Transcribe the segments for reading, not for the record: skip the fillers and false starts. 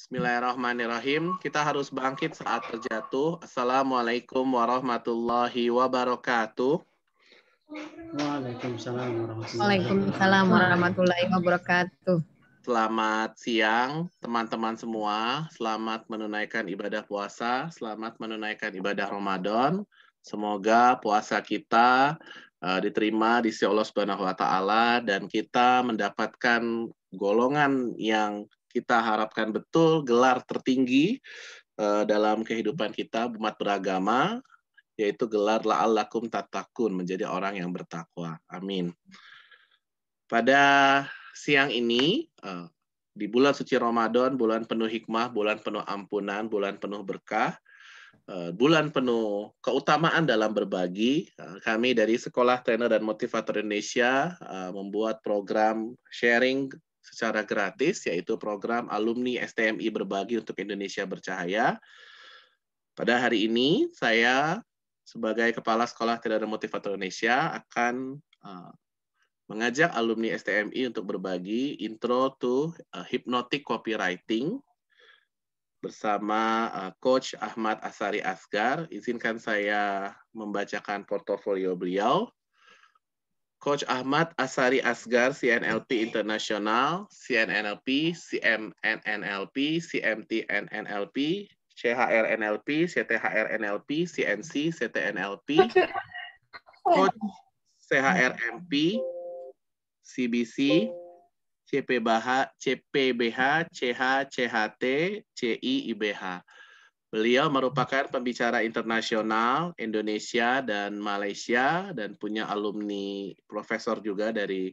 Bismillahirrahmanirrahim. Kita harus bangkit saat terjatuh. Assalamualaikum warahmatullahi wabarakatuh. Waalaikumsalam warahmatullahi wabarakatuh. Selamat siang teman-teman semua. Selamat menunaikan ibadah puasa. Selamat menunaikan ibadah Ramadan. Semoga puasa kita diterima di sisi Allah Subhanahu wa taala dan kita mendapatkan golongan yang kita harapkan betul, gelar tertinggi dalam kehidupan kita umat beragama, yaitu gelar la'allakum tattaqun, menjadi orang yang bertakwa. Amin. Pada siang ini, di bulan suci Ramadan, bulan penuh hikmah, bulan penuh ampunan, bulan penuh berkah, bulan penuh keutamaan dalam berbagi, kami dari Sekolah Trainer dan Motivator Indonesia membuat program sharing secara gratis, yaitu program alumni STMI Berbagi untuk Indonesia Bercahaya. Pada hari ini, saya sebagai Kepala Sekolah Trainer dan Motivator Indonesia akan mengajak alumni STMI untuk berbagi intro to hypnotic copywriting bersama Coach Ahmad Asari Asgar. Izinkan saya membacakan portofolio beliau. Coach Ahmad Asari Asgar, CNLP Internasional, CNNLP, CMNNLP, CMTNNLP, CHRNLP, CTHRNLP, CNC, CTNLP, Coach CHRMP, CBC, CPBH, CH, CHT, CI, IBH. Beliau merupakan pembicara internasional Indonesia dan Malaysia dan punya alumni profesor juga dari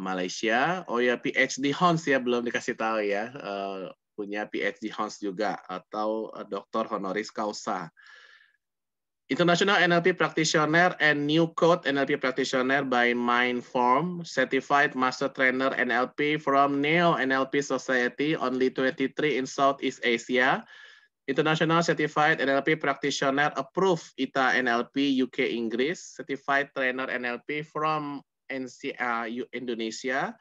Malaysia. Oh ya, PhD Hons ya, belum dikasih tahu ya. Punya PhD Hons juga atau Dr. Honoris Causa. International NLP Practitioner and New Code NLP Practitioner by Mindform, Certified Master Trainer NLP from Neo NLP Society, only 23 in Southeast Asia. International Certified NLP Practitioner approved ITA NLP UK Inggris, Certified Trainer NLP from NCA Indonesia,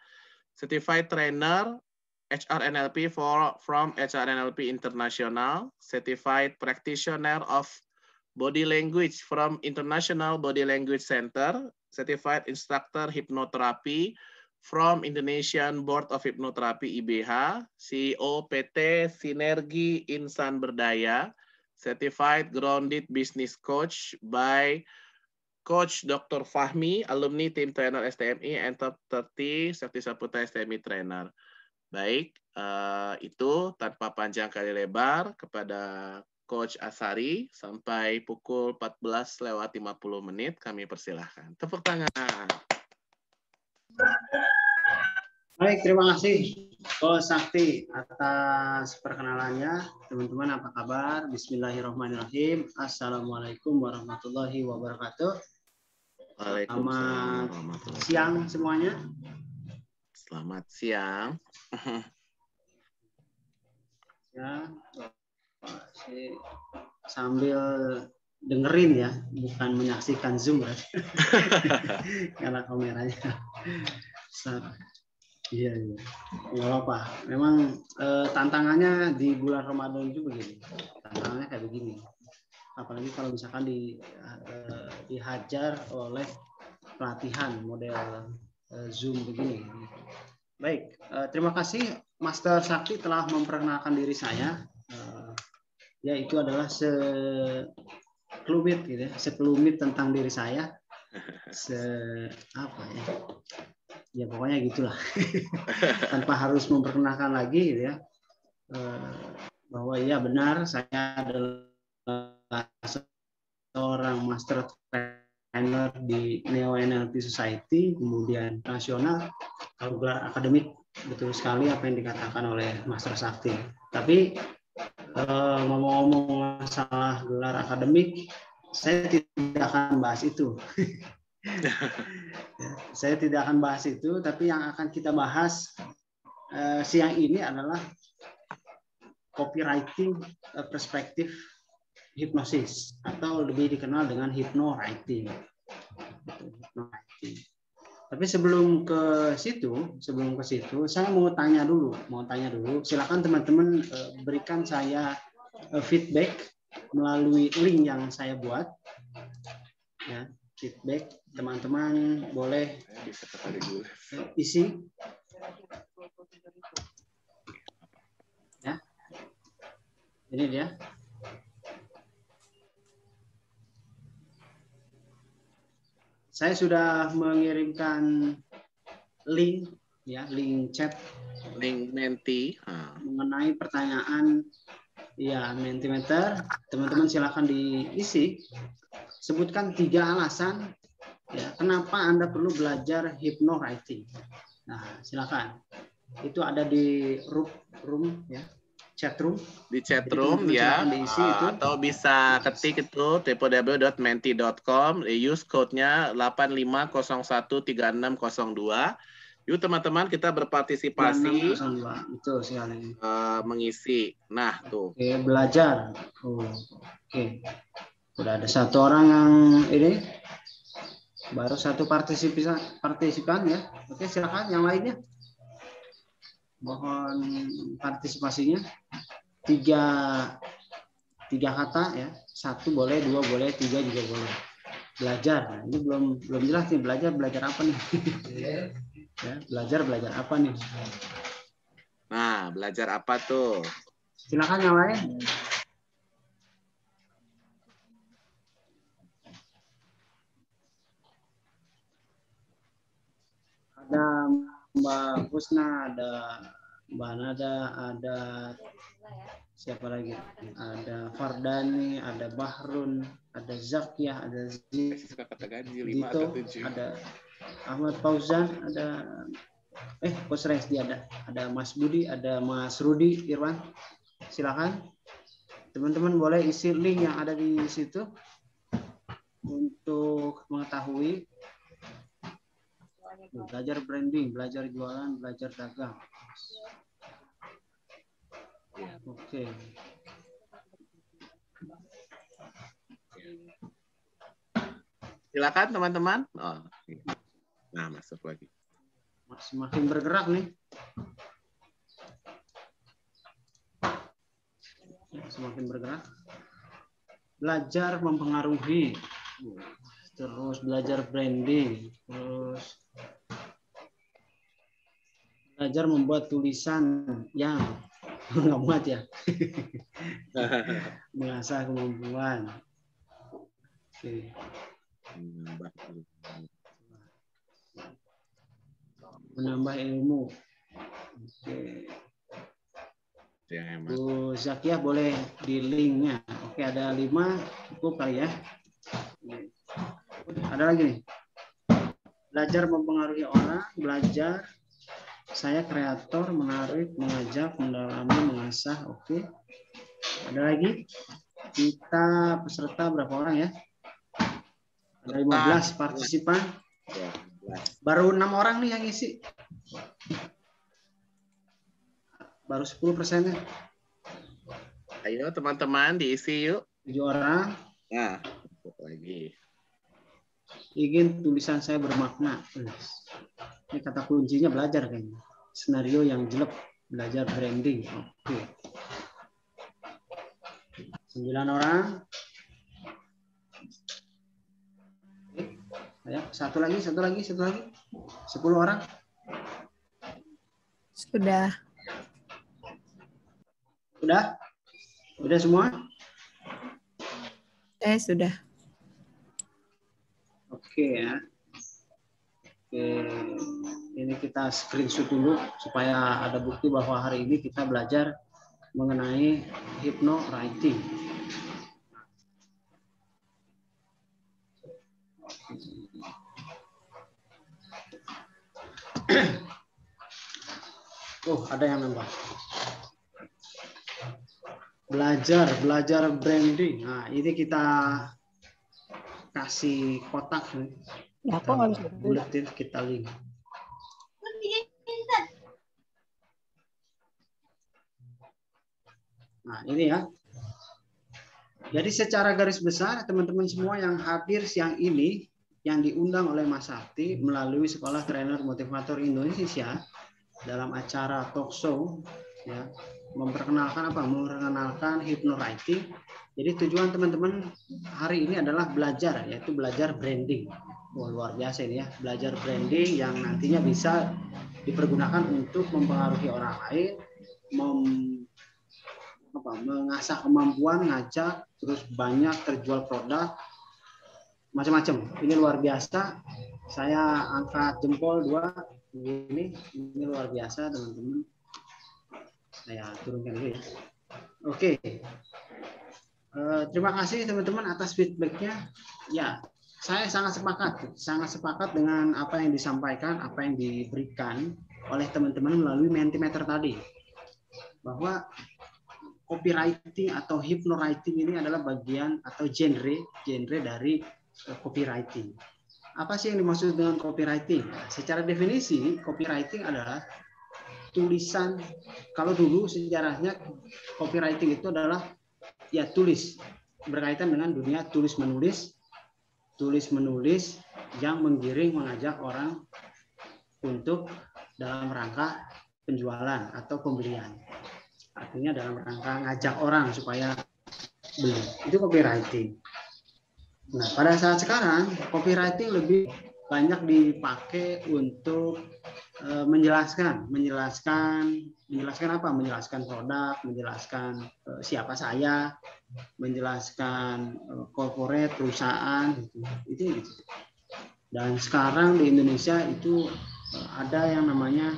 Certified Trainer HR NLP from HR NLP International, Certified Practitioner of Body Language from International Body Language Center, Certified Instructor Hypnotherapy from Indonesian Board of Hypnotherapy IBH, CEO PT Sinergi Insan Berdaya, Certified Grounded Business Coach by Coach Dr. Fahmi, alumni tim trainer STMI and top 30 Sakti Saputra STMI trainer. Baik, itu tanpa panjang kali lebar kepada Coach Asari sampai pukul 14:50 kami persilahkan. Tepuk tangan. Baik, terima kasih Coach Sakti atas perkenalannya. Teman-teman apa kabar? Bismillahirrahmanirrahim. Assalamualaikum warahmatullahi wabarakatuh. Selamat siang semuanya. Selamat siang. Ya, sambil dengerin ya, bukan menyaksikan Zoom ya. Karena kameranya. Iya, nggak apa-apa. Memang tantangannya di bulan Ramadan itu begini. Tantangannya kayak begini. Apalagi kalau misalkan dihajar oleh pelatihan model Zoom begini. Baik, terima kasih Master Sakti telah memperkenalkan diri saya. Ya, itu adalah sekelumit gitu ya, sekelumit tentang diri saya. Apa ya? Ya pokoknya gitulah. Tanpa harus memperkenalkan lagi gitu ya. Bahwa iya benar saya adalah seorang master trainer di Neo NLP Society, kemudian nasional, kalau gelar akademik betul sekali apa yang dikatakan oleh Master Sakti. Tapi ngomong-ngomong masalah gelar akademik, saya tidak akan bahas itu. Saya tidak akan bahas itu, tapi yang akan kita bahas siang ini adalah copywriting perspektif hipnosis atau lebih dikenal dengan hypnowriting. Tapi sebelum ke situ, saya mau tanya dulu. Silakan teman-teman berikan saya feedback melalui link yang saya buat. Ya, feedback teman-teman boleh isi. Ya, ini dia. Saya sudah mengirimkan link, ya, link chat, link Menti mengenai pertanyaan, ya, Mentimeter. Teman-teman silakan diisi. Sebutkan 3 alasan, ya, kenapa Anda perlu belajar hypnowriting. Nah, silakan. Itu ada di room, ya. Chatroom. Di chatroom ya, atau bisa ketik itu www.menti.com, use code-nya 85013602. Yuk teman-teman kita berpartisipasi, 3602. Betul sekali. Mengisi. Nah tuh. Oke, belajar. Oke. Udah ada 1 orang yang ini, baru 1 partisipan ya. Oke, silakan yang lainnya. Mohon partisipasinya. 3 kata ya. 1 boleh, 2 boleh, 3 juga boleh. Belajar. Nah, ini belum jelas nih, belajar apa nih? Ya, belajar apa nih? Nah, belajar apa tuh? Silakan yang lain. Ada Mbak Husna, ada Mbak Nada, ada siapa lagi? Ada Fardani, ada Bahrun, ada Zakiah, ada Zito, ada Ahmad Fauzan, ada Coach Resti, ada Mas Budi, ada Mas Rudi Irwan. Silakan. Teman-teman boleh isi link yang ada di situ untuk mengetahui. Belajar branding, belajar jualan, belajar dagang. Oke. Silakan teman-teman. Nah, masuk lagi. Semakin bergerak nih. Semakin bergerak. Belajar mempengaruhi. Terus belajar branding. Terus belajar membuat tulisan yang nggak muat ya. Mengasah kemampuan. Oke. Menambah ilmu. Oke. Bu Zakiah boleh di linknya. Oke, ada 5 cukup kali ya. Ada lagi nih. Belajar mempengaruhi orang, belajar. Saya kreator, menarik, mengajak, mendalami, mengasah. Oke. Ada lagi? Kita peserta berapa orang ya? Ada 15 partisipan. Baru 6 orang nih yang isi. Baru 10%-nya. Ayo teman-teman diisi yuk. 7 orang. Nah, lagi. Ingin tulisan saya bermakna. Ini kata kuncinya belajar kayaknya. Skenario yang jelek, belajar branding. Oke. 9 orang. Ayo, satu lagi. 10 orang. Sudah. Udah semua? Sudah. Oke ya. Oke. Ini kita screenshot dulu supaya ada bukti bahwa hari ini kita belajar mengenai hypnowriting. Ada yang nambah. Belajar branding. Nah, ini kita kasih kotak nih. Ya, kok nggak bisa buletin kita link. Nah, ini ya. Jadi secara garis besar teman-teman semua yang hadir siang ini yang diundang oleh Mas Sakti melalui Sekolah Trainer Motivator Indonesia dalam acara talk show, ya, memperkenalkan hypnowriting. Jadi tujuan teman-teman hari ini adalah belajar, yaitu belajar branding. Wah, luar biasa ini ya, belajar branding yang nantinya bisa dipergunakan untuk mempengaruhi orang lain, mengasah kemampuan, ngajak, terus banyak terjual produk, macam-macam. Ini luar biasa. Saya angkat jempol 2 ini luar biasa teman-teman. Saya turunkan dulu ya. Oke. Terima kasih teman-teman atas feedbacknya. Ya, saya sangat sepakat dengan apa yang disampaikan, apa yang diberikan oleh teman-teman melalui Mentimeter tadi, bahwa copywriting atau hypnowriting ini adalah bagian atau genre dari copywriting. Apa sih yang dimaksud dengan copywriting? Secara definisi, copywriting adalah tulisan. Kalau dulu sejarahnya copywriting itu adalah ya tulis, berkaitan dengan dunia tulis menulis yang menggiring, mengajak orang untuk dalam rangka penjualan atau pembelian. Artinya dalam rangka ngajak orang supaya beli. Itu copywriting. Nah, pada saat sekarang copywriting lebih banyak dipakai untuk menjelaskan apa? Menjelaskan produk, menjelaskan siapa saya, menjelaskan corporate, perusahaan, gitu. Dan sekarang di Indonesia itu ada yang namanya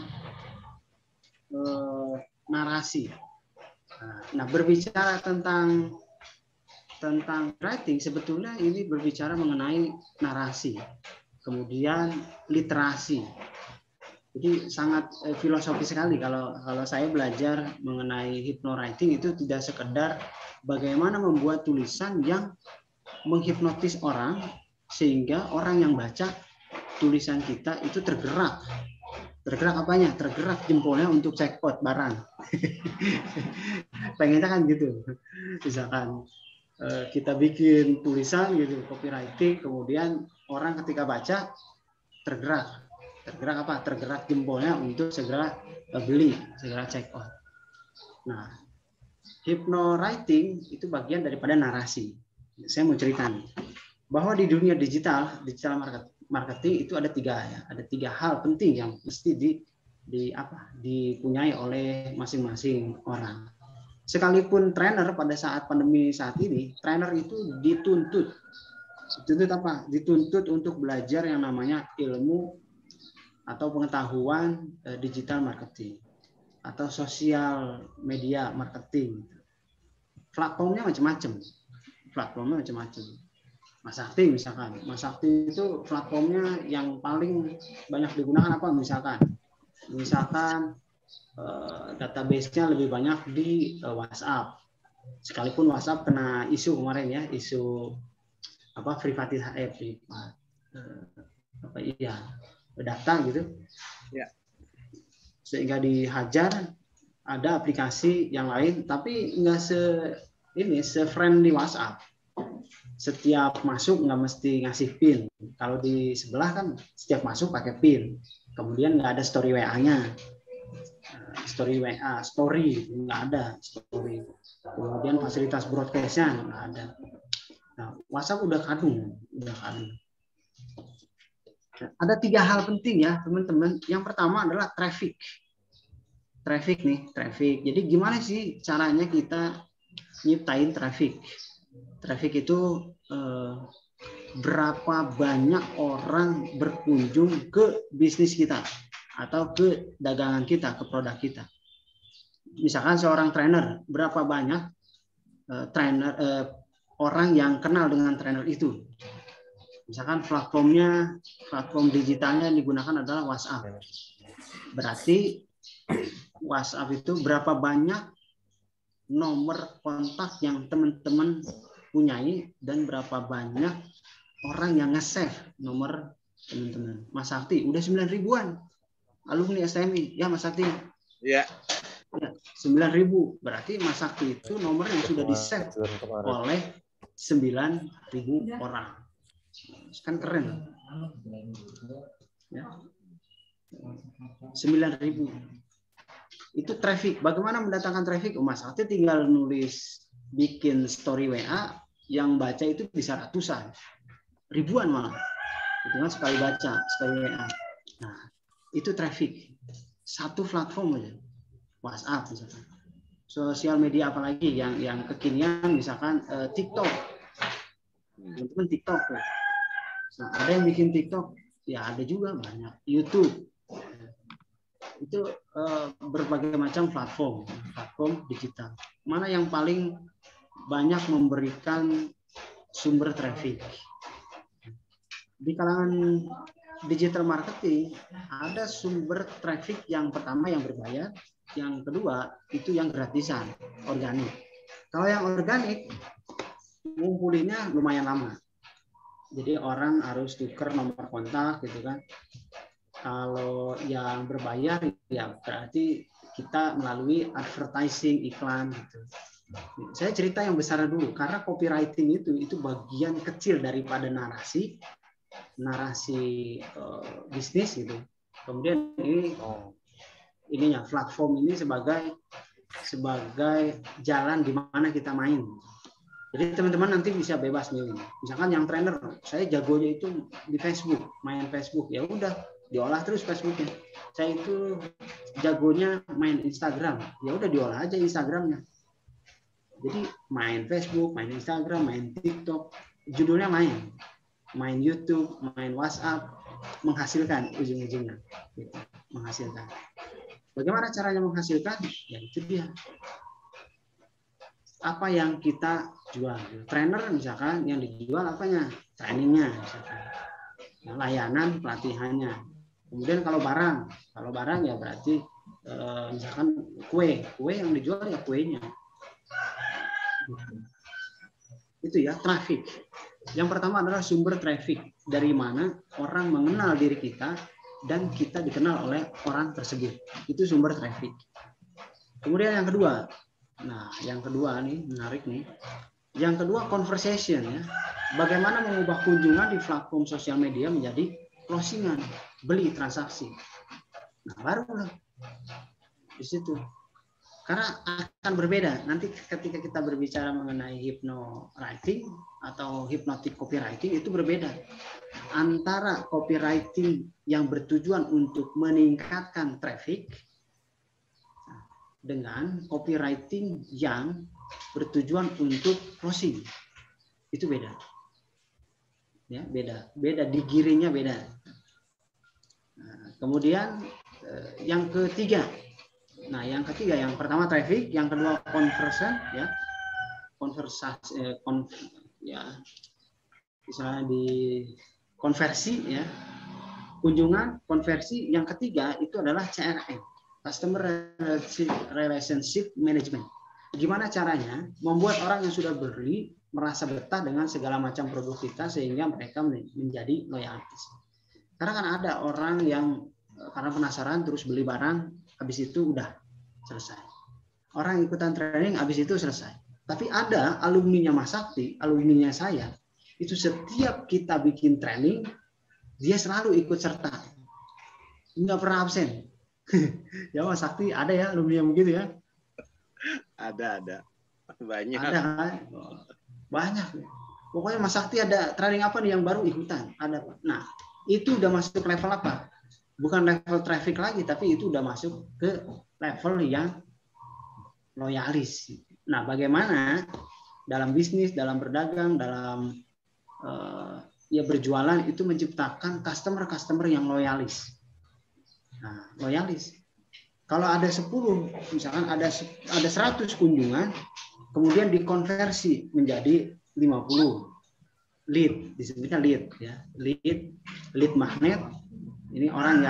narasi. Nah, berbicara tentang writing, sebetulnya ini berbicara mengenai narasi, kemudian literasi. Jadi sangat filosofis sekali kalau saya belajar mengenai hypnowriting. Itu tidak sekedar bagaimana membuat tulisan yang menghipnotis orang sehingga orang yang baca tulisan kita itu tergerak apanya? Tergerak jempolnya untuk jackpot barang. Pengennya kan gitu. Misalkan kita bikin tulisan gitu, copywriting, kemudian orang ketika baca tergerak apa? Tergerak jempolnya untuk segera beli, segera check out. Nah, hypnowriting itu bagian daripada narasi. Saya mau cerita nih, bahwa di dunia digital marketing itu ada 3 hal penting yang mesti dipunyai oleh masing-masing orang. Sekalipun trainer pada saat pandemi saat ini, trainer itu dituntut apa? Dituntut untuk belajar yang namanya ilmu atau pengetahuan digital marketing atau sosial media marketing. Platformnya macam-macam. Mas Sakti misalkan, Mas Sakti itu platformnya yang paling banyak digunakan apa? Misalkan database-nya lebih banyak di WhatsApp. Sekalipun WhatsApp kena isu kemarin ya, isu apa data gitu. Ya. Sehingga dihajar. Ada aplikasi yang lain tapi nggak se-friendly WhatsApp. Setiap masuk nggak mesti ngasih PIN. Kalau di sebelah kan setiap masuk pakai PIN. Kemudian nggak ada story WA-nya. Story nggak ada story. Kemudian fasilitas broadcast-nya nggak ada. Nah, WhatsApp udah kadung. Ada 3 hal penting ya teman-teman. Yang pertama adalah traffic. Jadi gimana sih caranya kita nyiptain traffic? Traffic itu berapa banyak orang berkunjung ke bisnis kita atau ke dagangan kita, ke produk kita. Misalkan seorang trainer, berapa banyak orang yang kenal dengan trainer itu. Misalkan platform digitalnya yang digunakan adalah WhatsApp. Berarti WhatsApp itu berapa banyak nomor kontak yang teman-teman punyai dan berapa banyak orang yang nge-save nomor teman-teman. Mas Sakti udah 9.000-an alumni STMI ya Mas Sakti. Ya. 9.000 berarti Mas Sakti itu nomor yang sudah di-save oleh 9.000 orang. Kan keren. Ya. 9.000. Itu traffic. Bagaimana mendatangkan traffic? Mas Sakti tinggal nulis, bikin story WA, yang baca itu bisa ratusan, ribuan malah. Itu kan sekali baca, sekali WA. Nah, itu traffic. Satu platform aja. WhatsApp misalkan. Sosial media apalagi yang kekinian, misalkan TikTok. Teman-teman TikTok tuh. Nah, ada yang bikin TikTok, ya ada juga banyak. YouTube. Itu berbagai macam platform digital. Mana yang paling banyak memberikan sumber traffic? Di kalangan digital marketing ada sumber traffic yang pertama yang berbayar, yang kedua itu yang gratisan, organik. Kalau yang organik ngumpulinnya lumayan lama. Jadi orang harus tukar nomor kontak gitu kan. Kalau yang berbayar ya berarti kita melalui advertising, iklan gitu. Saya cerita yang besar dulu karena copywriting itu bagian kecil daripada narasi bisnis gitu. Kemudian ininya platform ini sebagai jalan di mana kita main. Jadi teman-teman nanti bisa bebas milih. Misalkan yang trainer, saya jagonya itu di Facebook, main Facebook. Ya udah, diolah terus Facebooknya. Saya itu jagonya main Instagram. Ya udah diolah aja Instagramnya. Jadi main Facebook, main Instagram, main TikTok, judulnya main. Main YouTube, main WhatsApp, menghasilkan ujung-ujungnya. Gitu. Menghasilkan. Bagaimana caranya menghasilkan? Ya itu dia. Apa yang kita jual? Trainer misalkan yang dijual apanya? Trainingnya misalkan. Nah, layanan pelatihannya. Kemudian kalau barang ya berarti misalkan kue yang dijual ya kuenya. Itu ya traffic. Yang pertama adalah sumber traffic. Dari mana orang mengenal diri kita dan kita dikenal oleh orang tersebut. Itu sumber traffic. Kemudian yang kedua. Nah, yang kedua nih menarik nih. Yang kedua conversation ya. Bagaimana mengubah kunjungan di platform sosial media menjadi closingan, beli transaksi. Nah, barulah di situ. Karena akan berbeda. Nanti ketika kita berbicara mengenai hypnowriting atau hypnotic copywriting itu berbeda. Antara copywriting yang bertujuan untuk meningkatkan traffic dengan copywriting yang bertujuan untuk closing. Itu beda. Ya, beda digiringnya beda. Nah, kemudian yang ketiga. Nah, yang pertama traffic, yang kedua conversion ya. Misalnya di konversi ya. Kunjungan, konversi, yang ketiga itu adalah CRM. Customer Relationship Management. Gimana caranya membuat orang yang sudah beli merasa betah dengan segala macam produk kita sehingga mereka menjadi loyalis. Karena kan ada orang yang karena penasaran terus beli barang, habis itu udah selesai. Orang ikutan training, habis itu selesai. Tapi ada alumninya Mas Sakti, alumninya saya, itu setiap kita bikin training, dia selalu ikut serta. Nggak pernah absen. Ya Mas Sakti ada ya alumni yang begitu ya? Ada. Banyak. Ada. Banyak. Pokoknya Mas Sakti ada training apa nih yang baru ikutan. Ada. Nah, itu udah masuk level apa? Bukan level traffic lagi, tapi itu udah masuk ke level yang loyalis. Nah, bagaimana dalam bisnis, dalam berdagang, dalam berjualan itu menciptakan customer yang loyalis. Nah, loyalis. Kalau ada 10, misalkan ada 100 kunjungan, kemudian dikonversi menjadi 50 lead, disebutnya lead ya. Lead magnet. Ini orang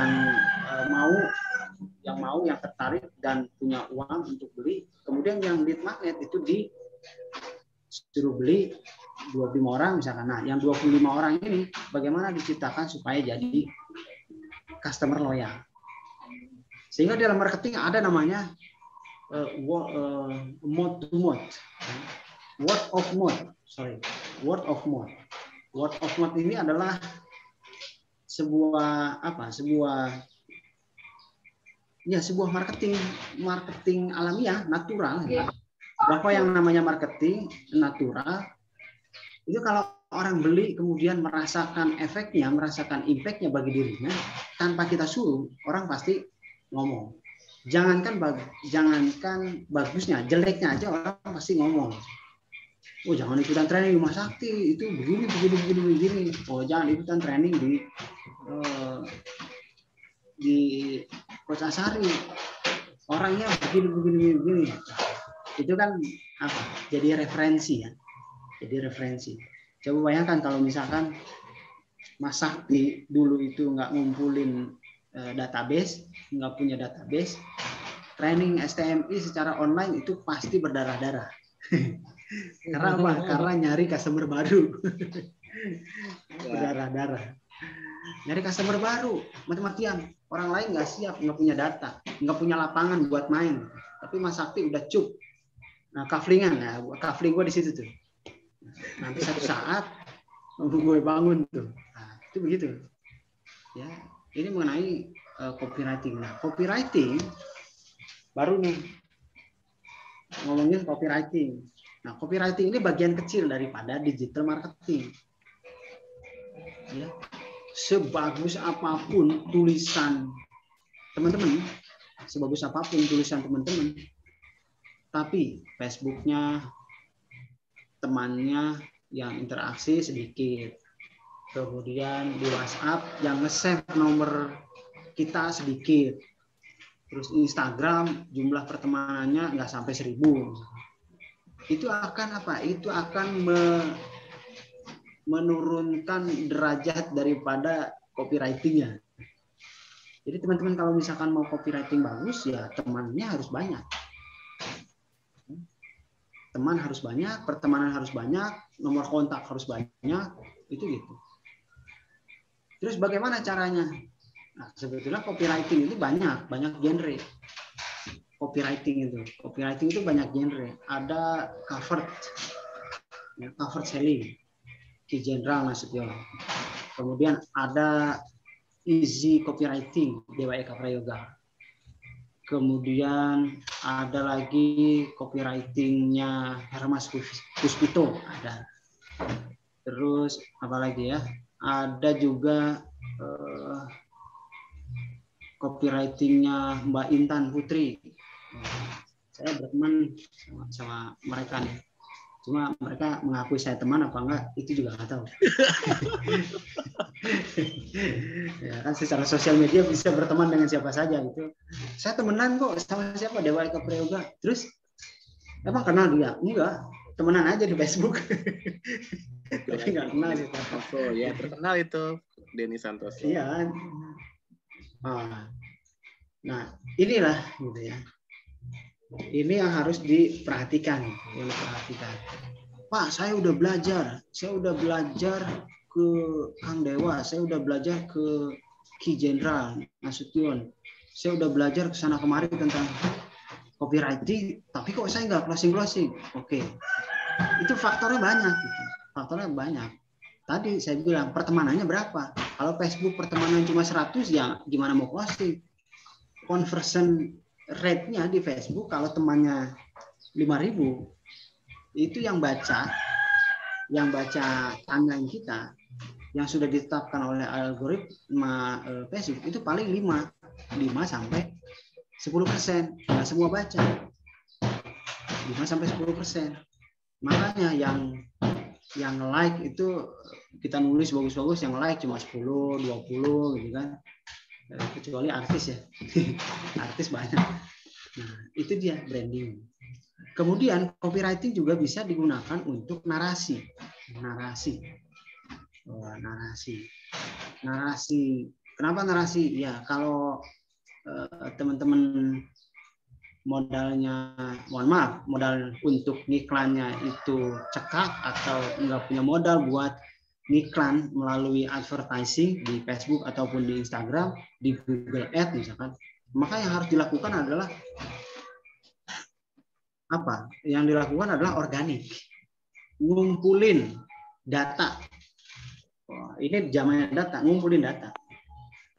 yang tertarik dan punya uang untuk beli. Kemudian yang lead magnet itu disuruh beli 25 orang misalkan. Nah, yang 25 orang ini bagaimana diciptakan supaya jadi customer loyal. Sehingga dalam marketing ada namanya mouth to mouth. Word of mouth ini adalah sebuah marketing alamiah, natural. Ya. Bahwa yang namanya marketing natural itu kalau orang beli kemudian merasakan efeknya, merasakan impactnya bagi dirinya tanpa kita suruh, orang pasti ngomong. Jangankan bagusnya, jeleknya aja orang pasti ngomong. Oh, jangan ikutan training di Mas Sakti, itu begini. Oh, jangan ikutan training di Coach Asari, orangnya begini. Itu kan apa? Jadi referensi ya. Coba bayangkan kalau misalkan Mas Sakti dulu itu nggak ngumpulin database, nggak punya database, training STMI secara online itu pasti berdarah-darah. Karena apa? Karena nyari customer baru. Berdarah-darah. Nyari customer baru, mati-matian. Orang lain nggak siap, nggak punya data, nggak punya lapangan buat main. Tapi Mas Sakti udah cuk. Nah, kafling gue di situ tuh. Nanti satu saat gue bangun tuh. Nah, itu begitu. Ya, ini mengenai copywriting. Nah, copywriting baru nih ngomongin copywriting. Nah, copywriting ini bagian kecil daripada digital marketing. Ya. Sebagus apapun tulisan teman-teman, tapi Facebooknya temannya yang interaksi sedikit, kemudian di WhatsApp yang nge-save nomor kita sedikit, terus Instagram jumlah pertemanannya nggak sampai 1000, itu akan apa? Itu akan menurunkan derajat daripada copywriting-nya. Jadi teman-teman kalau misalkan mau copywriting bagus, ya temannya harus banyak. Teman harus banyak, pertemanan harus banyak, nomor kontak harus banyak, itu gitu. Terus bagaimana caranya? Nah, sebetulnya copywriting itu banyak genre. Copywriting itu banyak genre. Ada covered selling, Ki Jenderal Nasution. Kemudian ada easy copywriting, Dewa Eka Prayoga. Kemudian ada lagi copywritingnya Hermas Puspito, ada. Terus apa lagi ya? Ada juga copywritingnya Mbak Intan Putri. Saya berteman sama mereka nih. Cuma mereka mengakui saya teman apa enggak, itu juga nggak tahu. Ya kan secara sosial media bisa berteman dengan siapa saja gitu. Saya temenan kok sama siapa, Dewa Eka Prayoga. Terus emang kenal dia? Enggak, temenan aja di Facebook. Tapi nggak kenal sih. Oh ya, terkenal itu Denny Santoso. Iya. Nah, inilah gitu ya. Ini yang harus diperhatikan, Pak, saya udah belajar ke Kang Dewa, saya udah belajar ke Ki Jenderal Nasution, saya udah belajar ke sana kemari tentang copywriting, tapi kok saya nggak closing. Oke. Itu faktornya banyak. Tadi saya bilang pertemanannya berapa? Kalau Facebook pertemanan cuma 100, ya gimana mau closing? Conversion rate-nya di Facebook kalau temannya 5.000, itu yang baca timeline kita yang sudah ditetapkan oleh algoritma Facebook itu paling 5 sampai 10%. Nggak semua baca. 5 sampai 10%. Makanya yang like itu kita nulis bagus-bagus, yang like cuma 10, 20 gitu kan. Kecuali artis ya. Artis banyak. Nah, itu dia branding. Kemudian copywriting juga bisa digunakan untuk narasi. Kenapa narasi? Ya, kalau teman-teman modalnya, modal untuk ngiklannya itu cekak atau nggak punya modal buat ngiklan melalui advertising di Facebook ataupun di Instagram, di Google Ads misalkan, maka yang harus dilakukan adalah apa? Yang dilakukan adalah organik, ngumpulin data. Ini zamannya data, ngumpulin data.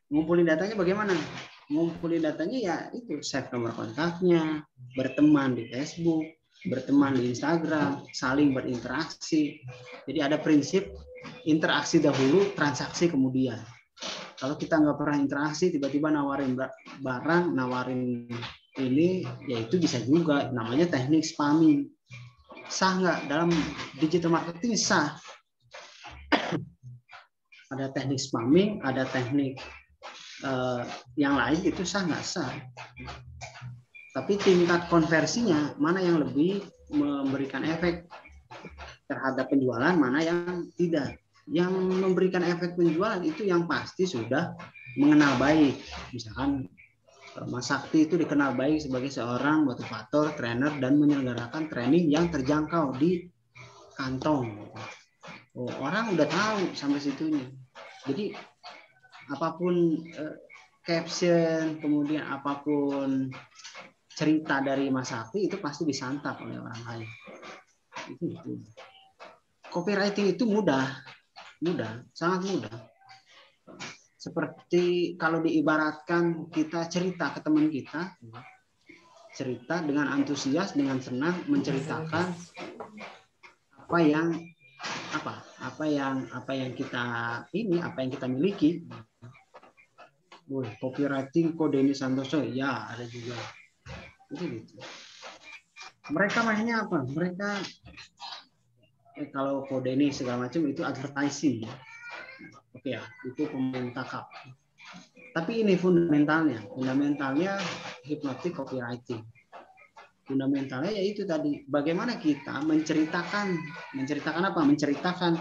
Ngumpulin datanya bagaimana? Ngumpulin datanya ya itu save nomor kontaknya, berteman di Facebook, berteman di Instagram, saling berinteraksi. Jadi ada prinsip interaksi dahulu, transaksi kemudian. Kalau kita nggak pernah interaksi, tiba-tiba nawarin barang, nawarin ini, ya itu bisa juga. Namanya teknik spamming. Sah nggak dalam digital marketing? Sah. Ada teknik spamming, ada teknik yang lain itu sah nggak sah. Tapi tingkat konversinya mana yang lebih memberikan efek terhadap penjualan, mana yang tidak. Yang memberikan efek penjualan itu yang pasti sudah mengenal baik. Misalkan Mas Sakti itu dikenal baik sebagai seorang motivator, trainer, dan menyelenggarakan training yang terjangkau di kantong. Oh, orang udah tahu sampai situnya. Jadi apapun caption, kemudian apapun cerita dari Mas Sakti itu pasti disantap oleh orang lain. Itu. Copywriting itu mudah, sangat mudah. Seperti kalau diibaratkan kita cerita ke teman kita, cerita dengan antusias, dengan senang menceritakan apa yang kita miliki. Copywriting kok Denny Santoso, ya ada juga. Itu gitu. Mereka mainnya apa? Mereka kalau kode ini segala macam itu advertising. Oke ya, itu pemain tangkap. Tapi ini fundamentalnya hypnotic copywriting. Fundamentalnya yaitu tadi bagaimana kita menceritakan apa? Menceritakan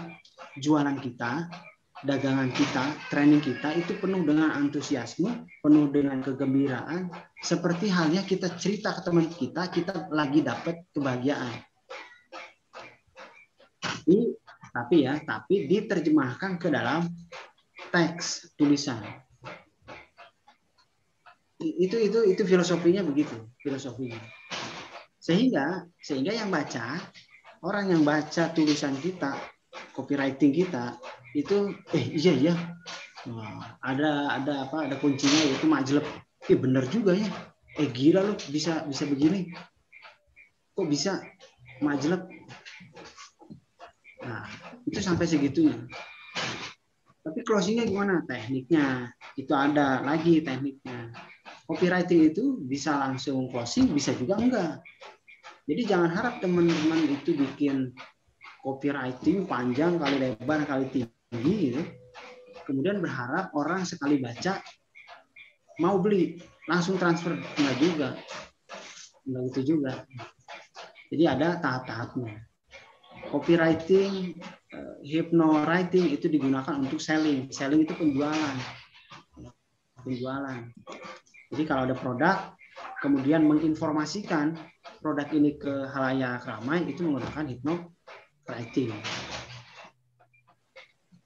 jualan kita, dagangan kita, training kita itu penuh dengan antusiasme, penuh dengan kegembiraan, seperti halnya kita cerita ke teman kita lagi dapat kebahagiaan. Tapi diterjemahkan ke dalam teks tulisan. Itu filosofinya begitu, filosofinya. Sehingga yang baca, orang yang baca tulisan kita, copywriting kita itu iya. Ada kuncinya yaitu majleb. Bener juga ya. Gila lu bisa begini. Kok bisa majleb? Nah, itu sampai segitunya. Tapi closingnya gimana? Tekniknya itu ada lagi tekniknya. Copywriting itu bisa langsung closing, bisa juga enggak. Jadi jangan harap teman-teman itu bikin copywriting panjang kali lebar kali tinggi, gitu. Kemudian berharap orang sekali baca mau beli langsung transfer, enggak juga, enggak gitu juga. Jadi ada tahap-tahapnya. Copywriting, hypnowriting itu digunakan untuk selling. Selling itu penjualan. Jadi kalau ada produk, kemudian menginformasikan produk ini ke halayak ramai itu menggunakan hypnowriting.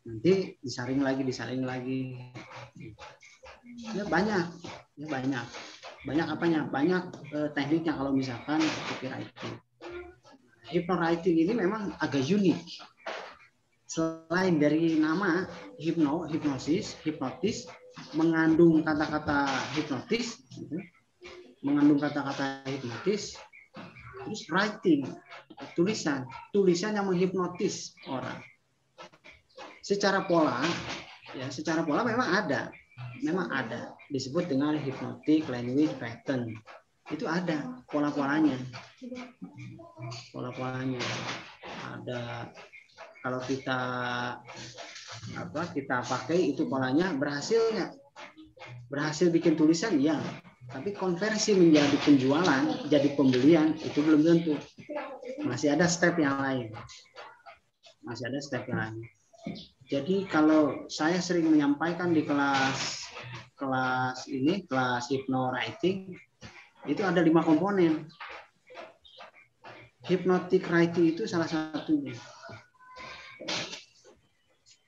Nanti disaring lagi. Ya banyak. Banyak apanya? Banyak tekniknya kalau misalkan copywriting. Hypnowriting ini memang agak unik. Selain dari nama hipnotis, mengandung kata-kata hipnotis, terus writing, tulisan yang menghipnotis orang. Secara pola memang ada disebut dengan hypnotic language pattern. Itu ada pola-polanya. Ada kalau kita pakai itu polanya, berhasil nggak? Berhasil bikin tulisan ya, tapi konversi menjadi penjualan, jadi pembelian itu belum tentu. Masih ada step yang lain. Jadi kalau saya sering menyampaikan di kelas hypnowriting, itu ada 5 komponen. Hypnotic writing itu salah satunya.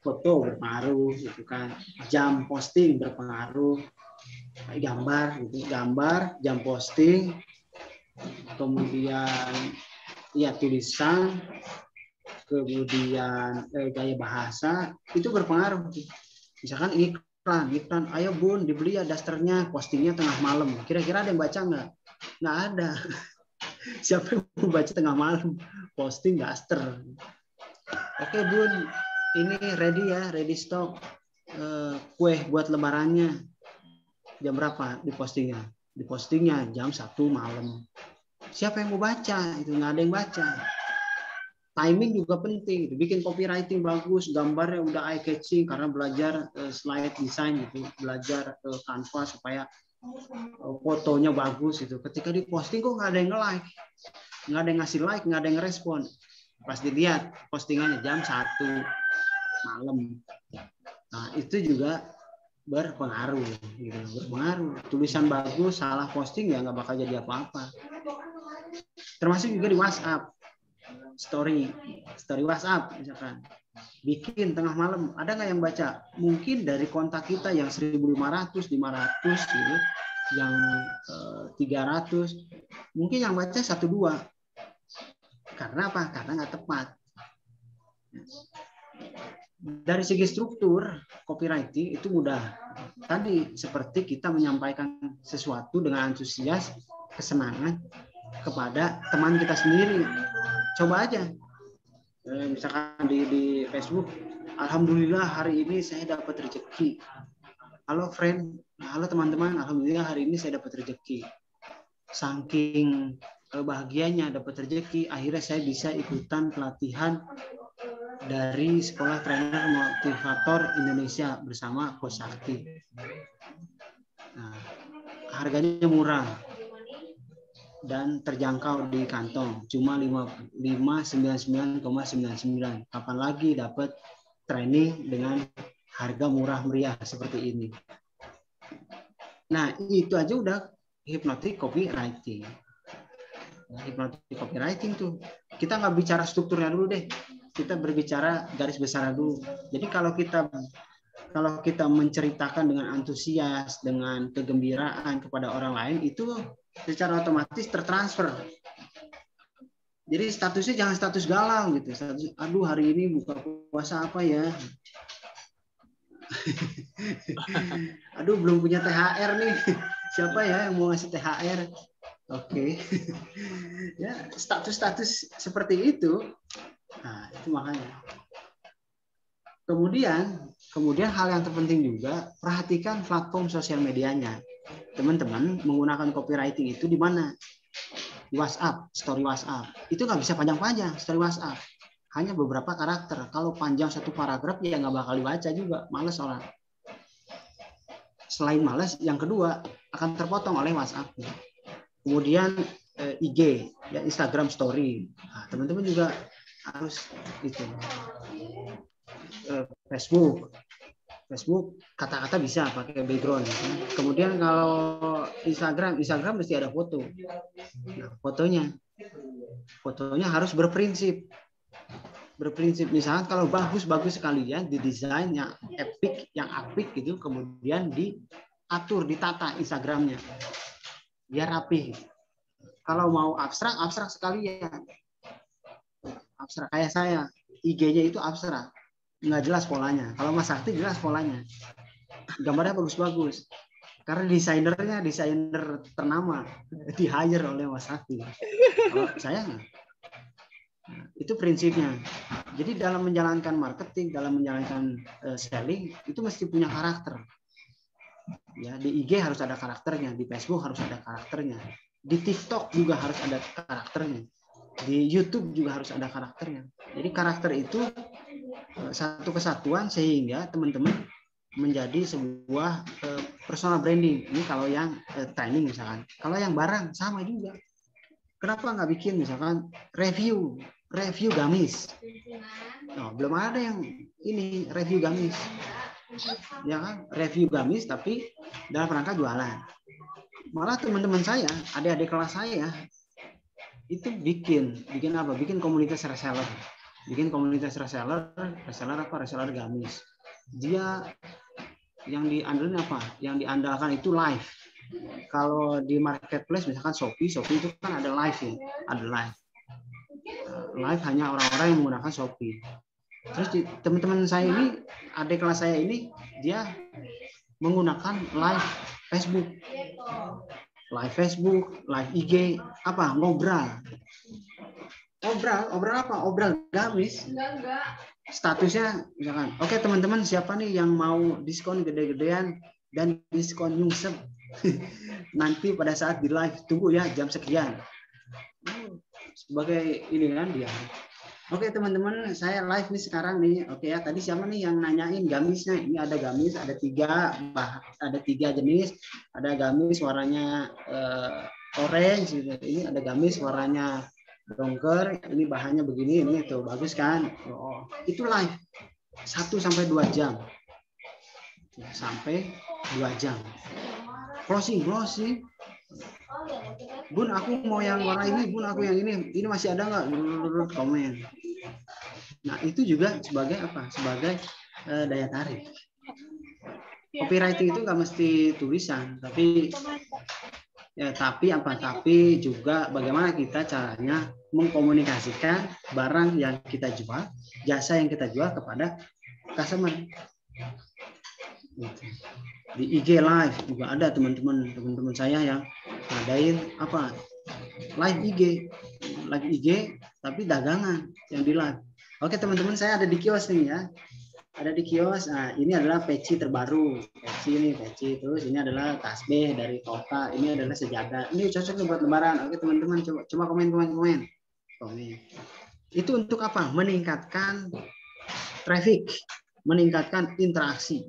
Foto berpengaruh, gitu kan. Jam posting berpengaruh. Gambar, jam posting, kemudian ya tulisan, kemudian gaya bahasa itu berpengaruh. Misalkan ini iklan, ayo bun dibeli ya dasternya, postingnya tengah malam. Kira-kira ada yang baca nggak? Nggak ada. Siapa yang mau baca tengah malam posting daster? Oke bun, ini ready ya, ready stock kue buat lebarannya. Jam berapa dipostingnya? Dipostingnya jam 1 malam. Siapa yang mau baca? Itu nggak ada yang baca. Timing juga penting, bikin copywriting bagus, gambarnya udah eye catching karena belajar slide design gitu, belajar Canva supaya fotonya bagus itu. Ketika diposting kok nggak ada yang nge-like, nggak ada yang ngasih like, nggak ada yang ngerespon. Pas dilihat postingannya jam 1 malam. Nah itu juga berpengaruh, gitu. Berpengaruh. Tulisan bagus, salah posting ya nggak bakal jadi apa-apa. Termasuk juga di WhatsApp. Story WhatsApp misalkan bikin tengah malam, ada nggak yang baca? Mungkin dari kontak kita yang 1.500, 500 gitu, yang 300, mungkin yang baca 1-2. Karena apa? Karena nggak tepat. Dari segi struktur copywriting itu mudah. Tadi seperti kita menyampaikan sesuatu dengan antusias, kesenangan kepada teman kita sendiri. Coba aja, misalkan di Facebook, alhamdulillah hari ini saya dapat rezeki. Halo friend, halo teman-teman, alhamdulillah hari ini saya dapat rezeki. Saking bahagianya dapat rezeki, akhirnya saya bisa ikutan pelatihan dari Sekolah Trainer Motivator Indonesia bersama Coach Sakti. Nah, harganya murah dan terjangkau di kantong, cuma 599,99. Kapan lagi dapat training dengan harga murah meriah seperti ini? Nah, itu aja udah hypnotic copywriting. Hypnotic copywriting tuh, kita nggak bicara strukturnya dulu deh, kita berbicara garis besar dulu. Jadi kalau kita menceritakan dengan antusias, dengan kegembiraan kepada orang lain, itu secara otomatis tertransfer. Jadi statusnya jangan status galau gitu. Status, aduh hari ini buka puasa apa ya? Aduh belum punya THR nih. Siapa ya yang mau ngasih THR? Oke. Ya, status-status seperti itu. Nah, itu makanya. Kemudian hal yang terpenting juga, perhatikan platform sosial medianya. Teman-teman menggunakan copywriting itu di mana? Di WhatsApp, story WhatsApp. Itu nggak bisa panjang-panjang, story WhatsApp. Hanya beberapa karakter. Kalau panjang satu paragraf, ya nggak bakal dibaca juga. Males orang. Selain males, yang kedua, akan terpotong oleh WhatsApp. Kemudian IG, ya Instagram Story. Nah, teman-teman juga harus itu. Facebook kata-kata bisa pakai background. Kemudian kalau Instagram mesti ada foto. Nah, fotonya harus berprinsip. Misalnya kalau bagus sekalian didesain yang epic, yang apik gitu, kemudian diatur, ditata Instagramnya biar rapi. Kalau mau abstrak sekalian. Abstrak kayak saya, IG-nya itu abstrak. Nggak jelas polanya. Kalau Mas Sakti jelas polanya. Gambarnya bagus-bagus. Karena desainer ternama, di-hire oleh Mas Sakti. Kalau saya nggak. Nah, itu prinsipnya. Jadi dalam menjalankan marketing, dalam menjalankan selling, itu mesti punya karakter. Ya, di IG harus ada karakternya, di Facebook harus ada karakternya, di TikTok juga harus ada karakternya, di YouTube juga harus ada karakternya. Jadi karakter itu satu kesatuan sehingga teman-teman menjadi sebuah personal branding. Ini kalau yang training misalkan. Kalau yang barang sama juga. Kenapa nggak bikin misalkan review gamis? No, belum ada yang ini review gamis. Ya kan, review gamis tapi dalam rangka jualan. Malah teman-teman saya, adik-adik kelas saya itu bikin apa? Bikin komunitas reseller. Reseller gamis. Dia yang diandalkan apa? Yang diandalkan itu live. Kalau di marketplace misalkan Shopee itu kan ada live ya, ada live. Live hanya orang-orang yang menggunakan Shopee. Terus teman-teman saya ini, adik kelas saya ini, dia menggunakan live Facebook, live IG, apa ngobrol apa? Ngobrol gamis. Statusnya misalkan, oke teman-teman, siapa nih yang mau diskon gede-gedean dan diskon nyungsep nanti pada saat di live, tunggu ya jam sekian. Sebagai ini kan dia. Oke teman-teman, saya live nih sekarang nih. Oke ya, tadi siapa nih yang nanyain gamisnya? Ini ada gamis, ada tiga jenis. Ada gamis warnanya orange gitu. Ini ada gamis warnanya dongker. Ini bahannya begini, ini tuh bagus kan? Oh, itu live 1 sampai 2 jam. Sampai 2 jam. Closing. Bun, aku mau yang warna ini, Bun, aku yang ini masih ada nggak? Komen. Nah, itu juga sebagai apa? Sebagai daya tarik. Copywriting itu nggak mesti tulisan, tapi juga bagaimana kita caranya mengkomunikasikan barang yang kita jual, jasa yang kita jual kepada customer. Di IG live juga ada teman-teman saya yang ngadain apa live IG tapi dagangan yang di live. Oke teman-teman, saya ada di kios nih ya, Nah, ini adalah peci terbaru, peci terus ini adalah tasbih dari Toka, ini adalah sejadah, ini cocok buat lebaran. Oke teman-teman, coba komen. Itu untuk apa? Meningkatkan traffic, meningkatkan interaksi.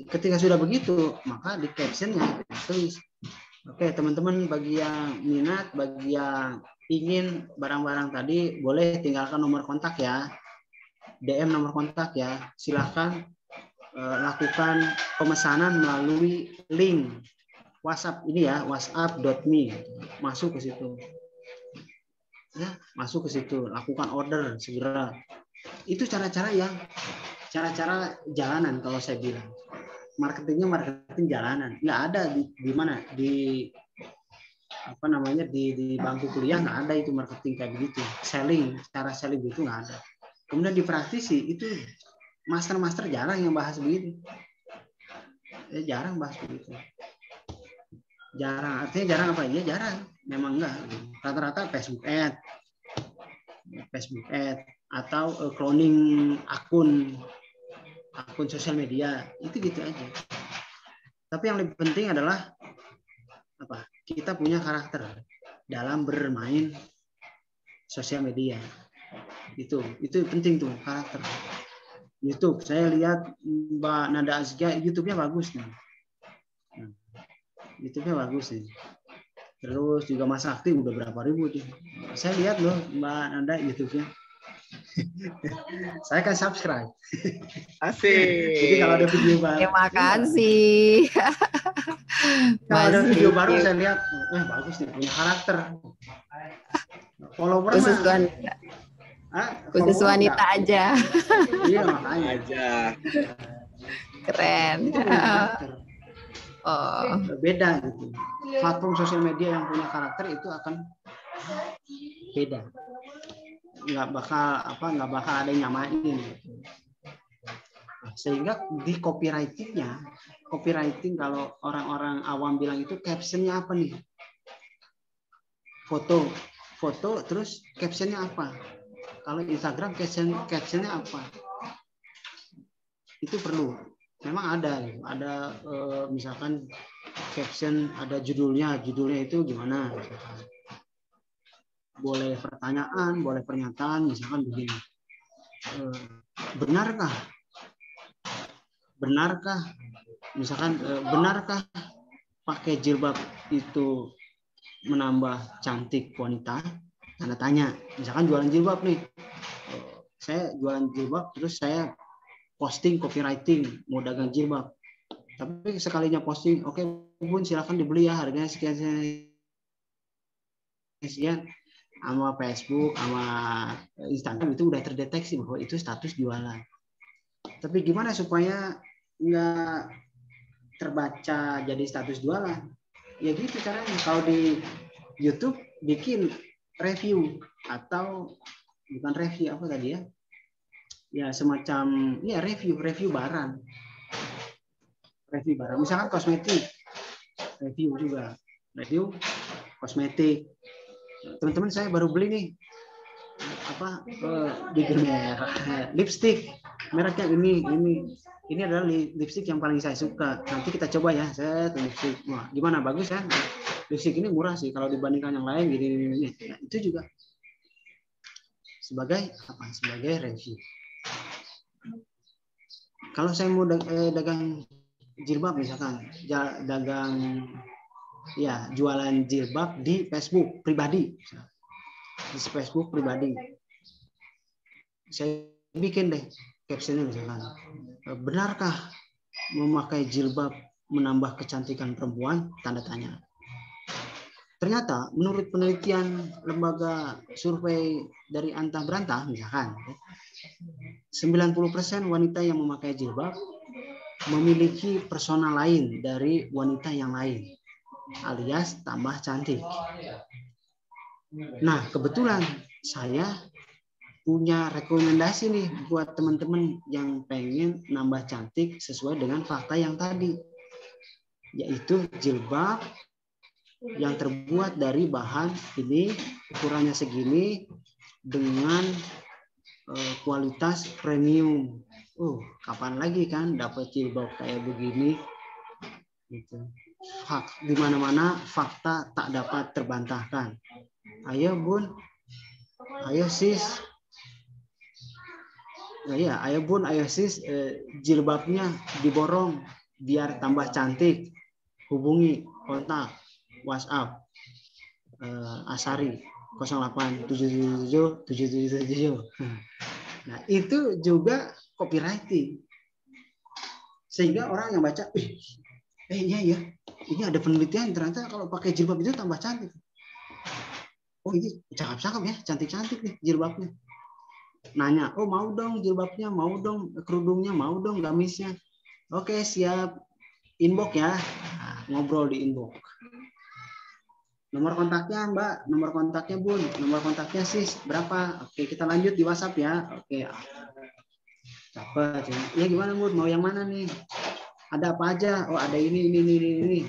Ketika sudah begitu, maka di captionnya tulis, oke teman-teman, bagi yang minat, bagi yang ingin barang-barang tadi, boleh tinggalkan nomor kontak ya, DM nomor kontak ya, silahkan lakukan pemesanan melalui link WhatsApp ini ya, whatsapp.me, masuk ke situ, lakukan order segera. Itu cara-cara jalanan. Kalau saya bilang marketing jalanan, nggak ada di mana, di bangku kuliah nggak ada itu marketing kayak begitu, cara selling itu nggak ada. Kemudian di praktisi itu master jarang yang bahas begitu, jarang artinya jarang apa ya, jarang, memang enggak. Rata-rata Facebook ad atau cloning akun sosial media, itu gitu aja. Tapi yang lebih penting adalah apa? Kita punya karakter dalam bermain sosial media. Itu penting tuh, karakter. YouTube, saya lihat Mbak Nada Azkia, YouTube-nya bagus nih. Terus juga Mas Sakti udah berapa ribu tuh. Saya lihat loh Mbak Nada YouTube-nya. Saya kan subscribe. Asik. Jadi kalau ada video baru, terima kasih. Kalau ada video baru saya lihat, bagus nih, punya karakter. Follower khusus wanita aja. Iya makanya aja. Keren. Beda gitu. Platform sosial media yang punya karakter itu akan beda. Nggak bakal ada yang nyamain gitu. Sehingga di copywriting kalau orang-orang awam bilang itu captionnya apa nih? Foto terus captionnya apa? Kalau Instagram captionnya apa? Itu perlu. Memang ada misalkan caption, ada judulnya itu gimana misalkan. Boleh pertanyaan, boleh pernyataan, misalkan begini. Benarkah misalkan benarkah pakai jilbab itu menambah cantik wanita? Tanda tanya. Misalkan jualan jilbab nih, saya jualan jilbab terus saya posting copywriting mau dagang jilbab, tapi sekalinya posting, oke Bun silakan dibeli ya, harganya sekian, sama Facebook sama Instagram itu udah terdeteksi bahwa itu status jualan. Tapi gimana supaya nggak terbaca jadi status jualan? Ya gitu caranya. Kalau di YouTube bikin review atau bukan review apa tadi ya? ya semacam ya review barang. Review barang. Misalkan kosmetik, review juga. Review kosmetik. Teman-teman saya baru beli nih gigi merah, lipstick mereknya ini adalah lipstick yang paling saya suka. Nanti kita coba ya, saya lipstick. Wah, gimana, bagus ya? Lipstick ini murah sih kalau dibandingkan yang lain gini. Nah, itu juga sebagai review. Kalau saya mau dagang jilbab misalkan, dagang ya jualan jilbab di Facebook pribadi. Di Facebook pribadi. Saya bikin deh captionnya misalkan, benarkah memakai jilbab menambah kecantikan perempuan? Tanda tanya. Ternyata menurut penelitian lembaga survei dari Antah Berantah misalkan, 90% wanita yang memakai jilbab memiliki persona lain dari wanita yang lain, alias tambah cantik. Nah, kebetulan saya punya rekomendasi nih buat teman-teman yang pengen nambah cantik sesuai dengan fakta yang tadi, yaitu jilbab yang terbuat dari bahan ini, ukurannya segini, dengan kualitas premium. Kapan lagi kan dapat jilbab kayak begini? Gitu. Di mana-mana fakta tak dapat terbantahkan. Ayo bun, ayo sis. Ayo bun, ayo sis, jilbabnya diborong biar tambah cantik. Hubungi kontak WhatsApp Asari 08777777. Nah, itu juga copywriting. Sehingga orang yang baca, iya ya, ini ada penelitian ternyata kalau pakai jilbab itu tambah cantik. Oh, ini cakep-cakep ya, cantik-cantik nih jilbabnya. Nanya, oh mau dong jilbabnya, mau dong kerudungnya, mau dong gamisnya. Oke, siap. Inbox ya. Nah, ngobrol di inbox. Nomor kontaknya Mbak, nomor kontaknya Bun, nomor kontaknya Sis, berapa? Oke, kita lanjut di WhatsApp ya. Oke. Dapat. Ya gimana Bun, mau yang mana nih? Ada apa aja? Oh, ada ini.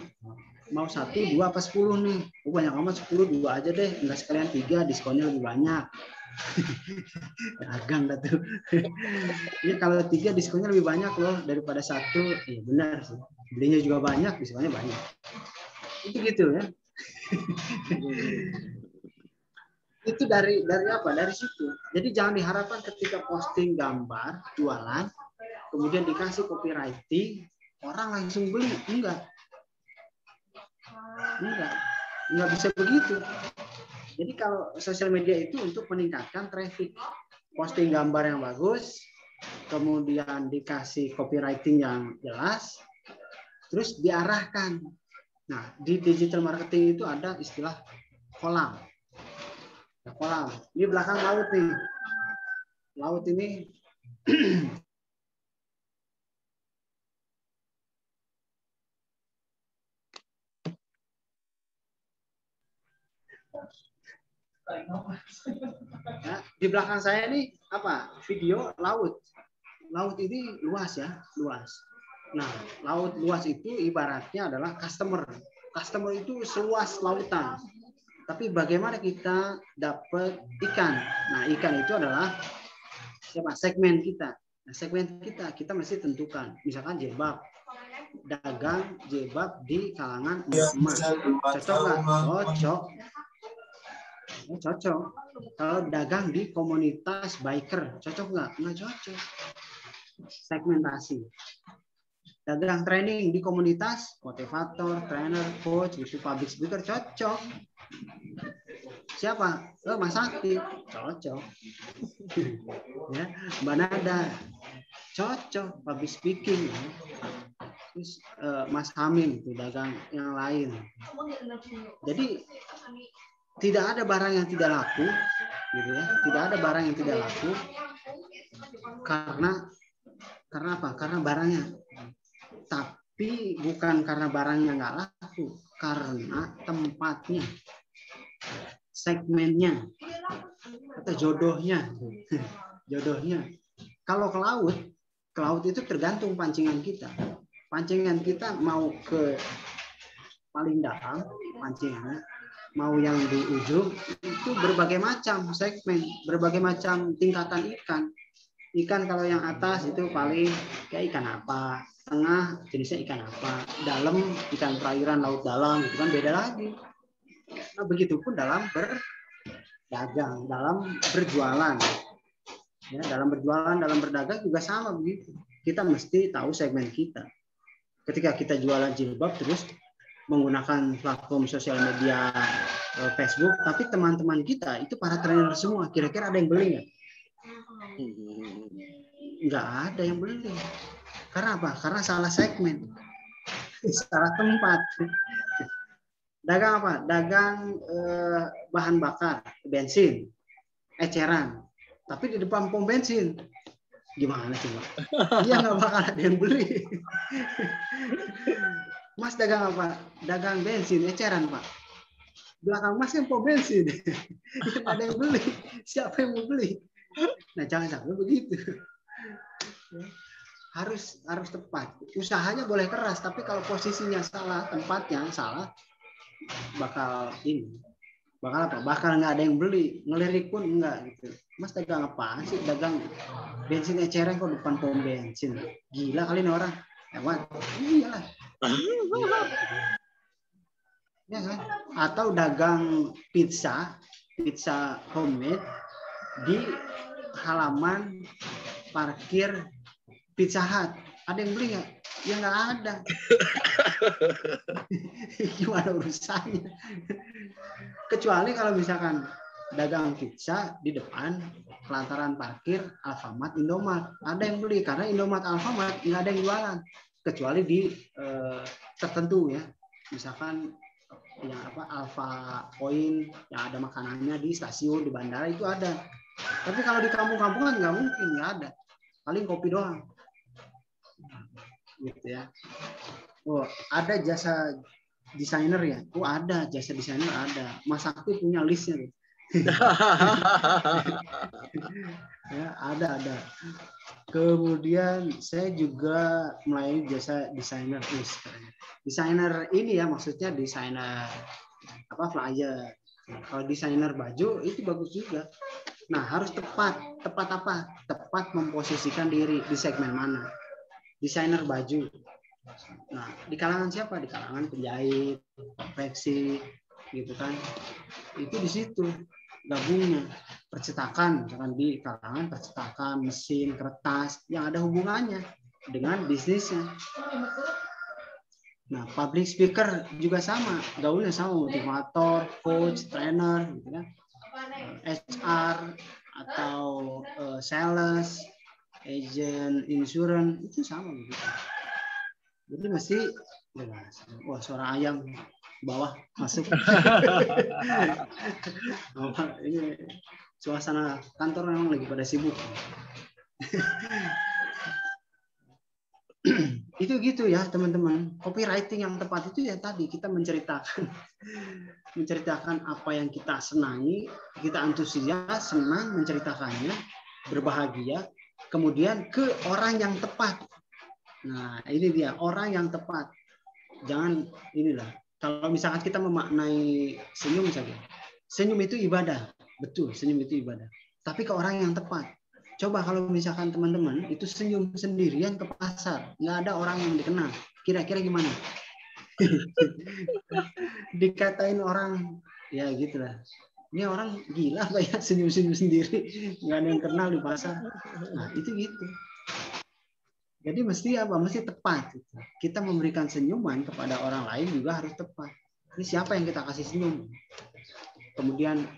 Mau 1, 2, apa 10 nih? Oh, banyak amat 10, 2 aja deh. Enggak sekalian 3, diskonnya lebih banyak. Dagang dah tuh. Ya kalau 3 diskonnya lebih banyak loh daripada 1. Iya benar sih. Belinya juga banyak, diskonnya banyak. Itu gitu ya. Itu dari apa? Dari situ. Jadi jangan diharapkan ketika posting gambar jualan, kemudian dikasih copywriting, orang langsung beli. Enggak bisa begitu. Jadi kalau sosial media itu untuk meningkatkan traffic, posting gambar yang bagus, kemudian dikasih copywriting yang jelas, terus diarahkan. Nah, di digital marketing itu ada istilah kolam. Kolam. Ini belakang laut nih. Laut ini ya, di belakang saya nih apa? Video laut. Laut ini luas ya, luas. Nah, laut luas itu ibaratnya adalah customer. Customer itu seluas lautan. Tapi bagaimana kita dapat ikan? Nah, ikan itu adalah segmen kita. Nah, segmen kita mesti tentukan. Misalkan jilbab, dagang jilbab di kalangan emak-emak. Cocok nggak? Cocok. Kalau dagang di komunitas biker, cocok nggak? Nggak cocok. Segmentasi. Dagang training di komunitas motivator, trainer, coach, itu public speaker, cocok. Siapa? Mas Sakti, cocok. Ya, Mbak Nada, cocok public speaking. Terus Mas Hamim itu dagang yang lain. Jadi tidak ada barang yang tidak laku, gitu ya. Tidak ada barang yang tidak laku karena apa? Karena barangnya. Tapi bukan karena barangnya nggak laku, karena tempatnya, segmennya, atau jodohnya. Kalau ke laut itu tergantung pancingan kita. Pancingan kita mau ke paling dalam pancingannya, mau yang di ujung, itu berbagai macam segmen, berbagai macam tingkatan ikan. Ikan kalau yang atas itu paling kayak ikan apa, tengah jenisnya ikan apa, dalam ikan perairan laut dalam itu kan beda lagi. Nah, begitupun dalam berdagang, dalam berjualan. Ya, dalam berjualan, dalam berdagang juga sama begitu. Kita mesti tahu segmen kita. Ketika kita jualan jilbab terus menggunakan platform sosial media Facebook, tapi teman-teman kita itu para trainer semua. Kira-kira ada yang beli nggak? Nggak ada yang beli. Karena apa? Karena salah segmen, salah tempat. Dagang apa? Dagang bahan bakar, bensin, eceran. Tapi di depan pom bensin, gimana coba? Dia nggak bakal ada yang beli. Mas dagang apa? Dagang bensin, eceran Pak. Belakang Mas yang pom bensin. Ada yang beli. Siapa yang mau beli? Nah jangan sampai begitu. Harus tepat. Usahanya boleh keras, tapi kalau posisinya salah, tempatnya salah, bakal apa? Bakal nggak ada yang beli. Ngelirik pun enggak gitu. Mas dagang apa sih? Dagang bensin eceran kok depan pom bensin. Gila kali ini orang. Lewat. Iyalah. Ya kan? Atau dagang pizza homemade di halaman parkir Pizza Hut. Ada yang beli nggak? Ya nggak ada. Gimana urusannya? Kecuali kalau misalkan dagang pizza di depan lantaran parkir Alfamart, Indomart. Ada yang beli karena Indomart, Alfamart nggak ada yang jualan. Kecuali di tertentu ya, misalkan yang apa Alfa Point yang ada makanannya di stasiun, di bandara itu ada. Tapi kalau di kampung-kampungan nggak mungkin, nggak ada. Paling kopi doang, gitu ya. Oh, ada jasa desainer ya? Oh ada jasa desainer ada. Mas Sakti punya listnya. Ya, ada. Kemudian saya juga melayani jasa desainer. Desainer ini ya maksudnya desainer apa flyer. Kalau desainer baju itu bagus juga. Nah, harus tepat apa? Tepat memposisikan diri di segmen mana. Desainer baju. Nah, di kalangan siapa? Di kalangan penjahit, konveksi, gitu kan. Itu di situ gabungnya. Percetakan, misalkan di kalangan percetakan, mesin, kertas, yang ada hubungannya dengan bisnisnya. Nah, public speaker juga sama, gaulnya sama, motivator, coach, trainer, gitu kan. HR atau sales, agent insurance itu sama gitu. Jadi mesti jelas. Wah, suara ayam bawah masuk. Ini suasana kantor memang lagi pada sibuk. Itu gitu ya teman-teman. Copywriting yang tepat itu ya tadi kita menceritakan apa yang kita senangi, kita antusias, senang menceritakannya, berbahagia, kemudian ke orang yang tepat. Nah, ini dia orang yang tepat. Jangan inilah. Kalau misalkan kita memaknai senyum saja. Senyum itu ibadah. Betul, senyum itu ibadah. Tapi ke orang yang tepat. Coba kalau misalkan teman-teman itu senyum sendirian ke pasar, nggak ada orang yang dikenal. Kira-kira gimana? Dikatain orang, ya gitulah. Ini orang gila kayak senyum-senyum sendiri, nggak ada yang kenal di pasar. Nah, itu gitu. Jadi mesti apa? Mesti tepat. Kita memberikan senyuman kepada orang lain juga harus tepat. Ini siapa yang kita kasih senyum? Kemudian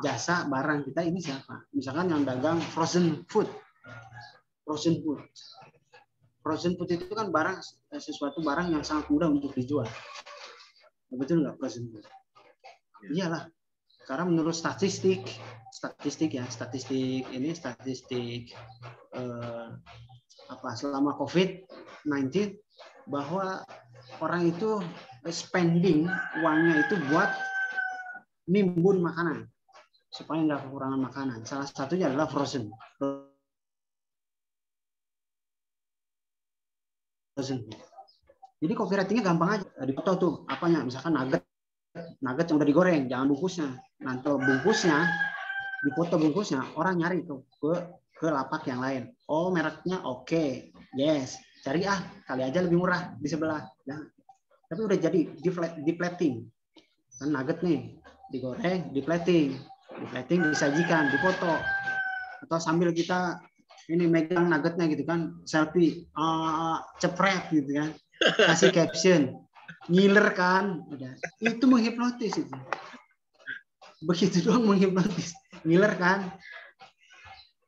jasa barang kita ini siapa? Misalkan yang dagang frozen food. Frozen food itu kan sesuatu barang yang sangat mudah untuk dijual. Betul nggak frozen food? Iyalah. Karena menurut statistik selama COVID-19 bahwa orang itu spending uangnya itu buat nimbun makanan. supaya nggak kekurangan makanan. Salah satunya adalah frozen food. Jadi copywritingnya gampang aja. Dipoto tuh apanya, misalkan nugget yang udah digoreng, jangan bungkusnya. Nanti bungkusnya, dipoto bungkusnya, orang nyari tuh ke lapak yang lain. Oh mereknya oke, yes. Cari kali aja lebih murah di sebelah. Ya. Tapi udah jadi di-plating. Kan nugget nih, digoreng, di-plating disajikan, dipoto. Atau sambil kita ini megang nuggetnya gitu kan, selfie, cepret gitu kan, kasih caption, ngiler kan, udah. Itu menghipnotis itu. Begitu doang menghipnotis, ngiler kan.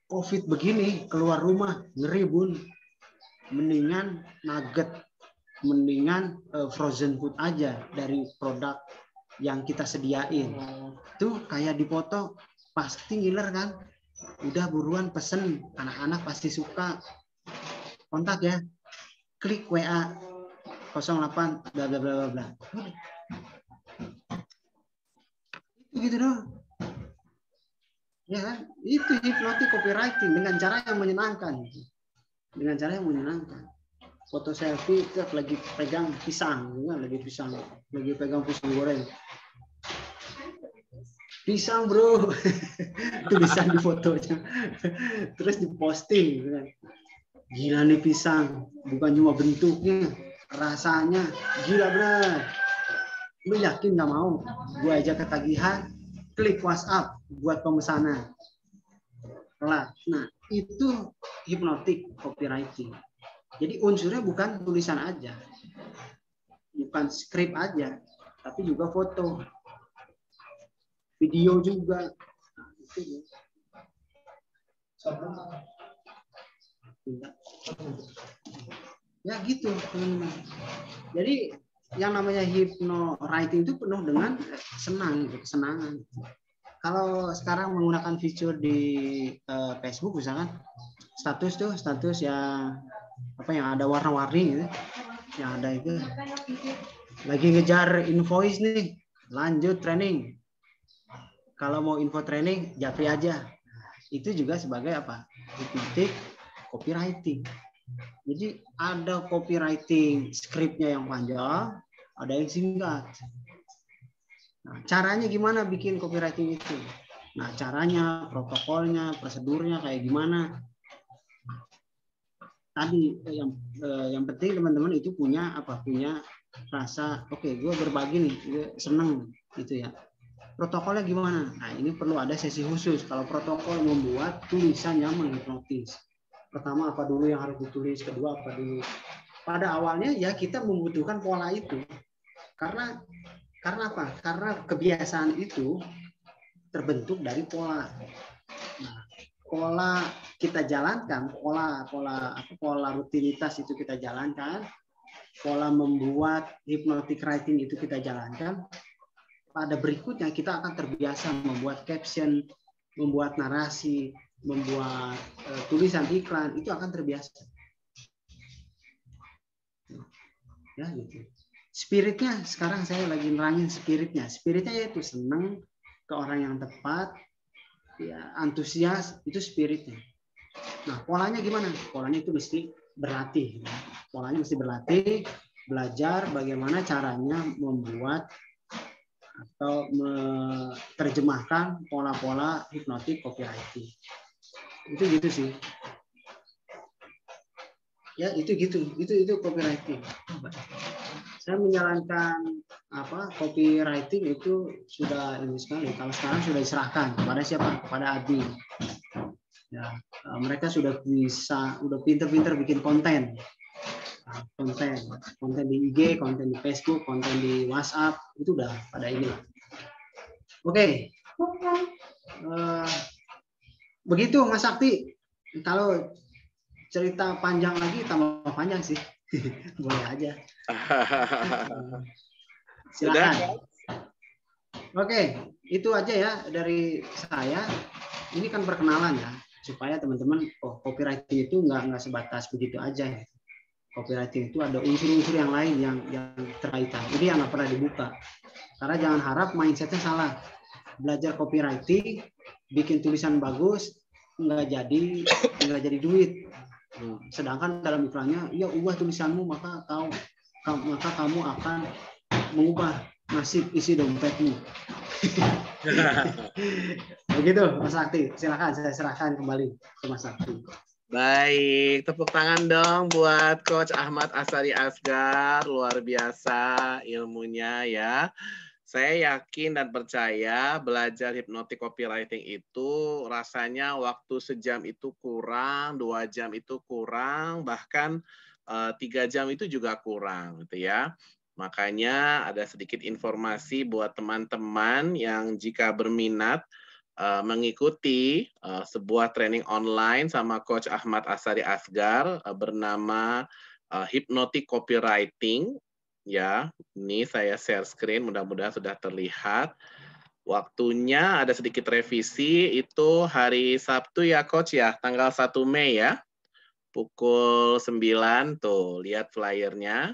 COVID begini, keluar rumah, ngeri bun. Mendingan nugget, mendingan frozen food aja dari produk yang kita sediain. Tuh kayak dipoto, pasti ngiler kan. Udah buruan pesen, anak-anak pasti suka. Kontak ya, klik WA 08 bla bla bla bla. Gitu dong. Ya kan? Itu hypnotic copywriting dengan cara yang menyenangkan. Dengan cara yang menyenangkan. Foto selfie lagi pegang pisang, lagi pegang pisang goreng. Pisang bro, tulisan di fotonya, terus diposting. Gila nih pisang, bukan cuma bentuknya, rasanya gila bener. Lu yakin nggak mau? Gua aja ketagihan, klik WhatsApp buat pemesanan. Nah, itu hypnotic copywriting. Jadi unsurnya bukan tulisan aja, bukan skrip aja, tapi juga foto. Video juga. Ya gitu teman-teman. Jadi yang namanya hypnowriting itu penuh dengan kesenangan. Kalau sekarang menggunakan fitur di Facebook misalkan, status yang ada warna-warni gitu, yang ada itu lagi ngejar invoice nih, lanjut training. Kalau mau info training, japri aja. Itu juga sebagai apa? Hypnotic copywriting. Jadi ada copywriting skripnya yang panjang, ada yang singkat. Nah, caranya gimana bikin copywriting itu? Nah, caranya, protokolnya, prosedurnya kayak gimana? Tadi yang penting teman-teman itu punya rasa, oke, gue berbagi nih, gue seneng gitu ya. Protokolnya gimana? Nah, ini perlu ada sesi khusus. Kalau protokol membuat tulisan yang menghipnotis. Pertama apa dulu yang harus ditulis, kedua apa dulu. Pada awalnya ya kita membutuhkan pola itu. Karena apa? Karena kebiasaan itu terbentuk dari pola. Nah, pola kita jalankan, pola rutinitas itu kita jalankan, pola membuat hypnotic writing itu kita jalankan. Pada berikutnya kita akan terbiasa membuat caption, membuat narasi, membuat tulisan iklan, itu akan terbiasa. Ya gitu. Spiritnya sekarang saya lagi nerangin spiritnya. Spiritnya yaitu senang ke orang yang tepat, ya antusias, itu spiritnya. Nah, polanya gimana? Polanya itu mesti berlatih. Polanya mesti berlatih, belajar bagaimana caranya membuat atau menerjemahkan pola-pola hypnotic copywriting. Itu gitu sih. Ya, itu gitu. Itu copywriting. Saya menjalankan copywriting itu sudah ini sekali. Kalau sekarang sudah diserahkan kepada siapa? Kepada admin. Ya, mereka sudah pinter-pinter bikin konten. Konten di IG, konten di Facebook, konten di WhatsApp, itu udah pada ini lah. Oke. Begitu Mas Sakti. Kalau cerita panjang lagi tambah panjang sih. Boleh aja. Silakan. Oke, itu aja ya dari saya. Ini kan perkenalan ya, supaya teman-teman copywriting itu nggak sebatas begitu aja ya. Copywriting itu ada unsur-unsur yang lain yang terkaitan. Ini yang nggak pernah dibuka. Karena jangan harap mindsetnya salah. Belajar copywriting bikin tulisan bagus nggak jadi duit. Sedangkan dalam iklannya, ya ubah tulisanmu maka kamu akan mengubah nasib isi dompetmu. Begitu Mas Sakti, silakan saya serahkan kembali ke Mas Sakti. Baik, tepuk tangan dong buat Coach Ahmad Asari Asgar, luar biasa ilmunya ya. Saya yakin dan percaya belajar hipnotic copywriting itu rasanya waktu sejam itu kurang, 2 jam itu kurang, bahkan 3 jam itu juga kurang gitu ya. Makanya ada sedikit informasi buat teman-teman yang jika berminat mengikuti sebuah training online sama Coach Ahmad Asari Asgar bernama Hypnotic Copywriting. Ya, ini saya share screen, mudah-mudahan sudah terlihat. Waktunya ada sedikit revisi, itu hari Sabtu ya Coach ya, tanggal 1 Mei ya. Pukul 9, tuh lihat flyernya.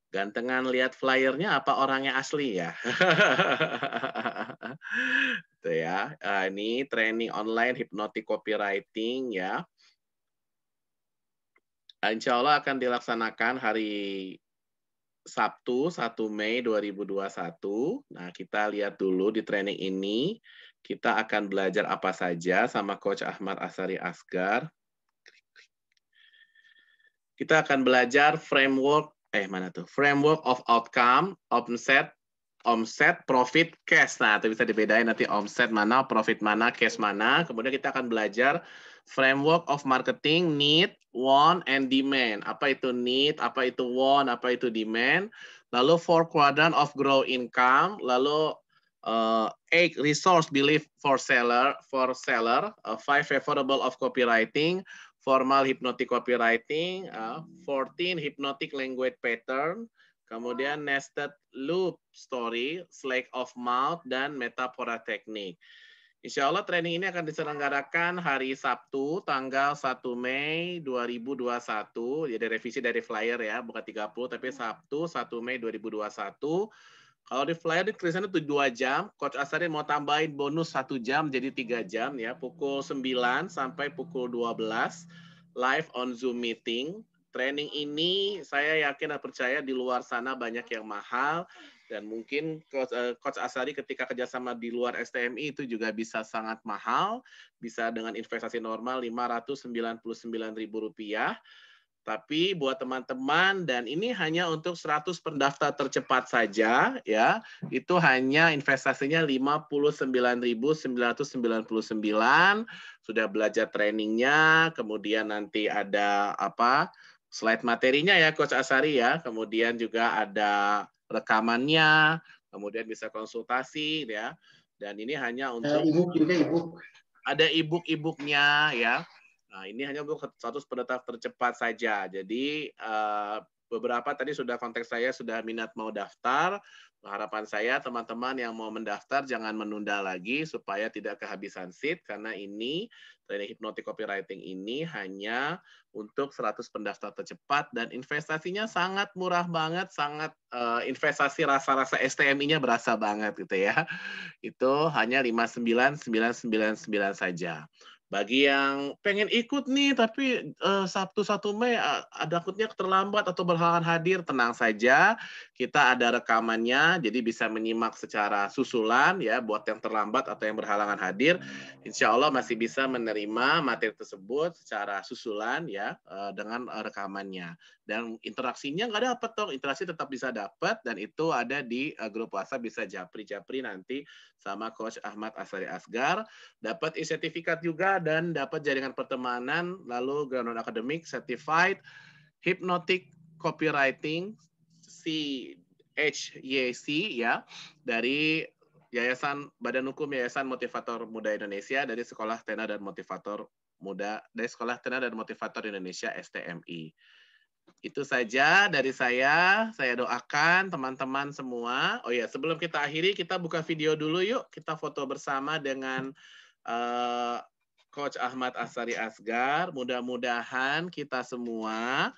Gantengan lihat flyernya apa orangnya asli ya? Itu ya. Ini training online hypnotic copywriting ya. Insya Allah akan dilaksanakan hari Sabtu 1 Mei 2021. Nah, kita lihat dulu di training ini. Kita akan belajar apa saja sama Coach Ahmad Asari Asgar. Kita akan belajar framework Framework of outcome, omset, profit, cash. Nah, itu bisa dibedain nanti omset mana, profit mana, cash mana. Kemudian kita akan belajar framework of marketing, need, want, and demand. Apa itu need, apa itu want, apa itu demand. Lalu 4 quadrant of grow income. Lalu 8 resource belief for seller, 5 favorable of copywriting, formal hypnotic copywriting, 14 hypnotic language pattern, kemudian nested loop story, slack of mouth, dan metafora teknik. Insya Allah training ini akan diselenggarakan hari Sabtu, tanggal 1 Mei 2021. Jadi revisi dari flyer ya, bukan 30, tapi Sabtu 1 Mei 2021. Kalau di flyer di tulisannya itu 2 jam, Coach Asari mau tambahin bonus 1 jam, jadi 3 jam ya, pukul 9 sampai pukul 12, live on Zoom meeting. Training ini saya yakin dan percaya di luar sana banyak yang mahal, dan mungkin Coach Asari ketika kerjasama di luar STMI itu juga bisa sangat mahal, bisa dengan investasi normal Rp599.000. Tapi buat teman-teman, dan ini hanya untuk 100 pendaftar tercepat saja, ya, itu hanya investasinya Rp59.999, sudah belajar trainingnya, kemudian nanti ada slide materinya ya Coach Asari ya, kemudian juga ada rekamannya, kemudian bisa konsultasi ya, dan ini hanya untuk ada e-book-nya ya. Nah, ini hanya untuk 100 pendaftar tercepat saja. Jadi beberapa tadi sudah kontak saya, sudah minat mau daftar. Harapan saya teman-teman yang mau mendaftar jangan menunda lagi supaya tidak kehabisan seat, karena ini training hypnotic copywriting ini hanya untuk 100 pendaftar tercepat dan investasinya sangat murah banget, sangat investasi rasa-rasa STMI-nya berasa banget gitu ya. Itu hanya 59.999 saja. Bagi yang pengen ikut nih, tapi Sabtu 1 Mei ada akutnya terlambat atau berhalangan hadir, tenang saja. Kita ada rekamannya, jadi bisa menyimak secara susulan ya, buat yang terlambat atau yang berhalangan hadir. Insya Allah masih bisa menerima materi tersebut secara susulan ya, dengan rekamannya. Dan interaksinya nggak dapat dong, interaksi tetap bisa dapat, dan itu ada di grup WhatsApp, bisa japri-japri nanti sama Coach Ahmad Asari Asgar. Dapat e-sertifikat juga dan dapat jaringan pertemanan, lalu Groundon Academic Certified Hypnotic Copywriting CHYC ya, dari Yayasan Badan Hukum Yayasan Motivator Muda Indonesia, dari Sekolah Tena dan Motivator Muda, dari Sekolah Tena dan Motivator Indonesia STMI. Itu saja dari saya doakan teman-teman semua. Oh ya, sebelum kita akhiri, kita buka video dulu yuk, kita foto bersama dengan Coach Ahmad Asari Asgar. Mudah-mudahan kita semua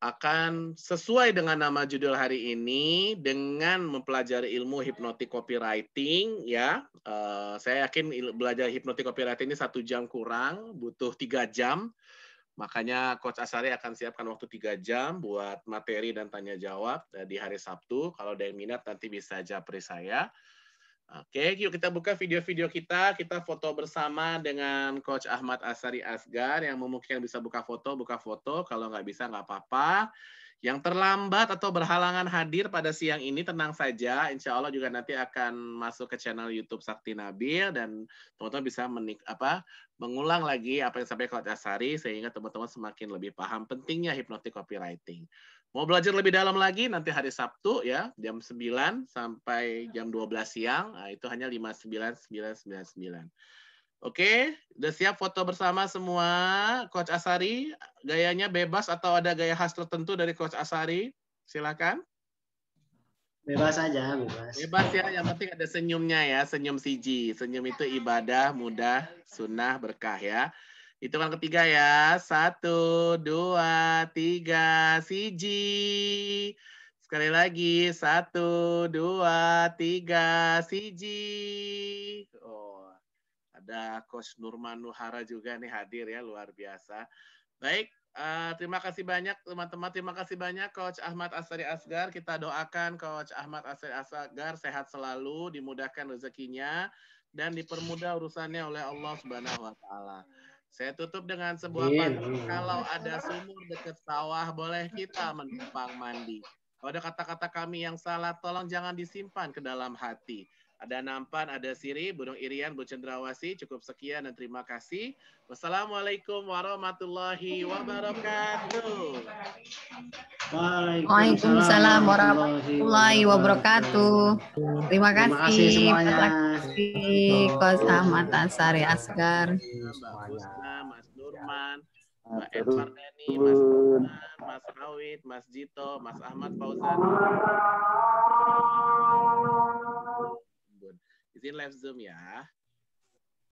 akan sesuai dengan nama judul hari ini dengan mempelajari ilmu hipnotik copywriting ya. Saya yakin belajar hipnotik copywriting ini 1 jam kurang, butuh 3 jam. Makanya Coach Asari akan siapkan waktu 3 jam buat materi dan tanya jawab di hari Sabtu. Kalau ada yang minat nanti bisa japri saya. Oke, yuk kita buka video-video kita. Kita foto bersama dengan Coach Ahmad Asari Asgar. Yang memungkinkan bisa buka foto. Kalau nggak bisa nggak apa-apa. Yang terlambat atau berhalangan hadir pada siang ini tenang saja. Insya Allah juga nanti akan masuk ke channel YouTube Sakti Nabil dan teman-teman bisa mengulang lagi apa yang disampaikan Coach Asari sehingga teman-teman semakin lebih paham pentingnya hipnotik copywriting. Mau belajar lebih dalam lagi nanti hari Sabtu ya jam 9 sampai jam 12 siang. Nah, itu hanya 59999. Oke, udah siap foto bersama semua, Coach Asari? Gayanya bebas atau ada gaya khas tertentu dari Coach Asari? Silakan. Bebas aja, bebas. Bebas ya, yang penting ada senyumnya ya, senyum siji. Senyum itu ibadah, mudah, sunnah, berkah ya. Hitungan ketiga ya, 1, 2, 3, siji. Sekali lagi, 1, 2, 3, siji. Oh. Ada Coach Nurman Nuhara juga nih hadir ya, luar biasa. Baik, terima kasih banyak teman-teman. Terima kasih banyak Coach Ahmad Asari Asgar. Kita doakan Coach Ahmad Asari Asgar sehat selalu, dimudahkan rezekinya, dan dipermudah urusannya oleh Allah Subhanahu wa Ta'ala. Saya tutup dengan sebuah pantun. Kalau ada sumur dekat sawah, boleh kita menumpang mandi. Kalau ada kata-kata kami yang salah, tolong jangan disimpan ke dalam hati. Ada Nampan, ada Siri, Burung Irian, Bu Cendrawasih. Cukup sekian dan terima kasih. Wassalamualaikum warahmatullahi wabarakatuh. Waalaikumsalam warahmatullahi wabarakatuh. Terima kasih semuanya. Coach Ahmad Asari Asgar. Mbak Husna, Mas Nurman, Mbak Edwardani, Mas Nurman, Mas Awid, Mas Jito, Mas Ahmad Fauzan. Izin live Zoom ya.